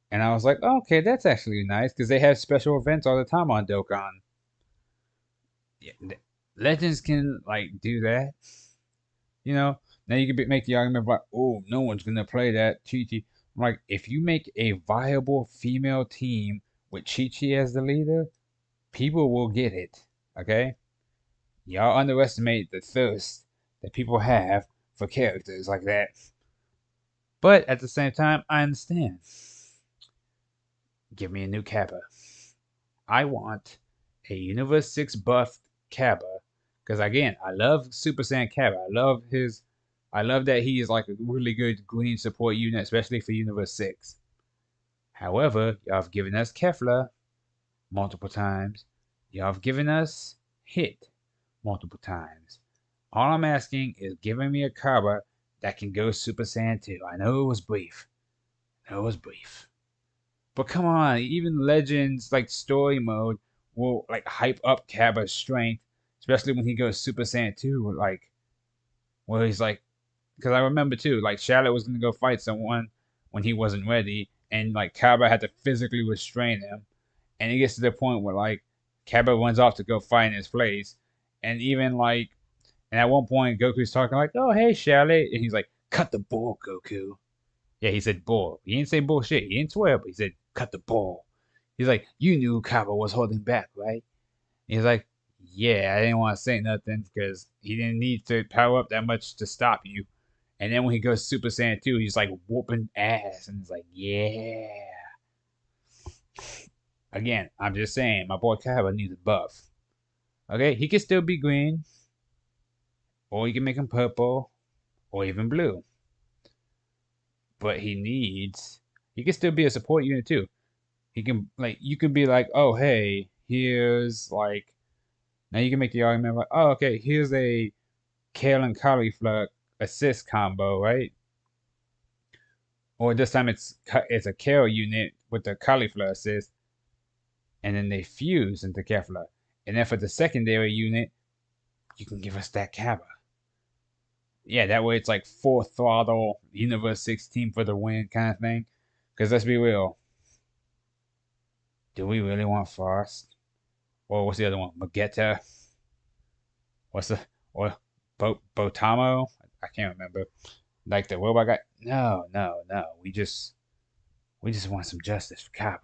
A: And I was like, oh, okay, that's actually nice because they have special events all the time on Dokkan. Yeah, Legends can like do that. You know, now you can make the argument about, oh, no one's gonna play that Chi-Chi. I'm like, if you make a viable female team with Chi-Chi as the leader, people will get it. Okay? Y'all underestimate the thirst that people have for characters like that. But at the same time, I understand. Give me a new Kappa. I want a Universe 6 buffed Kappa. Because again, I love Super Saiyan Kappa. I love that he is like a really good green support unit, especially for Universe 6. However, y'all have given us Kefla multiple times. Y'all have given us Hit multiple times. All I'm asking is giving me a Kaba that can go Super Saiyan 2. I know it was brief. But come on, even Legends like story mode will like hype up Kaba's strength, especially when he goes Super Saiyan 2, like where he's like, because I remember too, like Charlotte was gonna go fight someone when he wasn't ready, and like Kaba had to physically restrain him, and it gets to the point where like Kaba runs off to go fight in his place, and even like, and at one point Goku's talking like, "Oh hey Charlotte," and he's like, "Cut the bull, Goku." Yeah, he said bull. He didn't say bullshit. He didn't swear, but he said cut the bull. He's like, "You knew Kaba was holding back, right?" And he's like, "Yeah, I didn't want to say nothing because he didn't need to power up that much to stop you." And then when he goes Super Saiyan 2, he's like whooping ass. And he's like, yeah. Again, I'm just saying, my boy Kaba needs a buff. Okay, he can still be green. Or you can make him purple. Or even blue. But he can still be a support unit too. He can, like, you can be like, oh, hey, here's like, now you can make the argument like, oh, okay, here's a Kale and Cauliflower assist combo, right? Or this time it's a Kale unit with the Cauliflower assist, and then they fuse into Kefla. And then for the secondary unit, you can give us that Kappa. Yeah, that way it's like full throttle, Universe 16 for the win kind of thing. Because let's be real, do we really want Frost? Or what's the other one? Magetta? What's the or Botamo? I can't remember. Like the robot guy? No, no, no. We just want some justice for Kappa.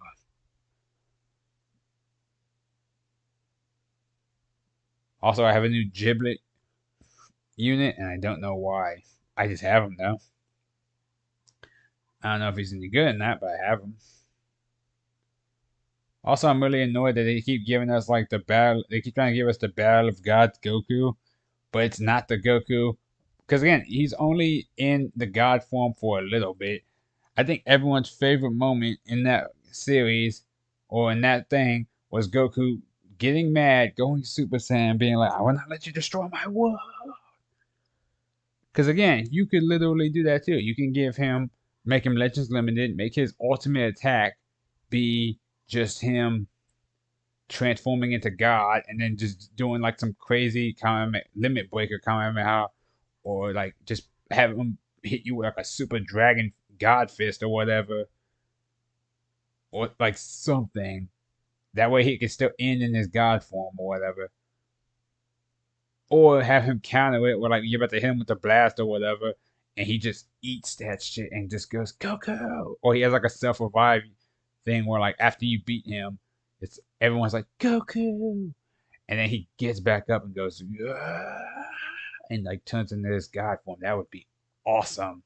A: Also, I have a new Giblet unit, and I don't know why. I just have him though. I don't know if he's any good in that, but I have him. Also, I'm really annoyed that they keep giving us like the battle. They keep trying to give us the Battle of Gods Goku, but it's not the Goku. Because again, he's only in the God form for a little bit. I think everyone's favorite moment in that series or in that thing was Goku getting mad, going Super Saiyan, being like, I will not let you destroy my world. Because again, you could literally do that too. You can make him Legends Limited, make his ultimate attack be just him transforming into God, and then just doing like some crazy limit breaker Kamehameha, or like just have him hit you with like a super dragon God fist or whatever, or like something. That way he can still end in his God form or whatever. Or have him counter it, where like you're about to hit him with the blast or whatever, and he just eats that shit and just goes Goku. Or he has like a self-revive thing where like after you beat him, it's everyone's like Goku, and then he gets back up and goes and like turns into this god form. That would be awesome.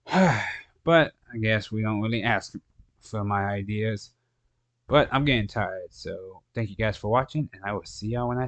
A: But I guess we don't really ask for my ideas. But I'm getting tired, so thank you guys for watching, and I will see y'all when I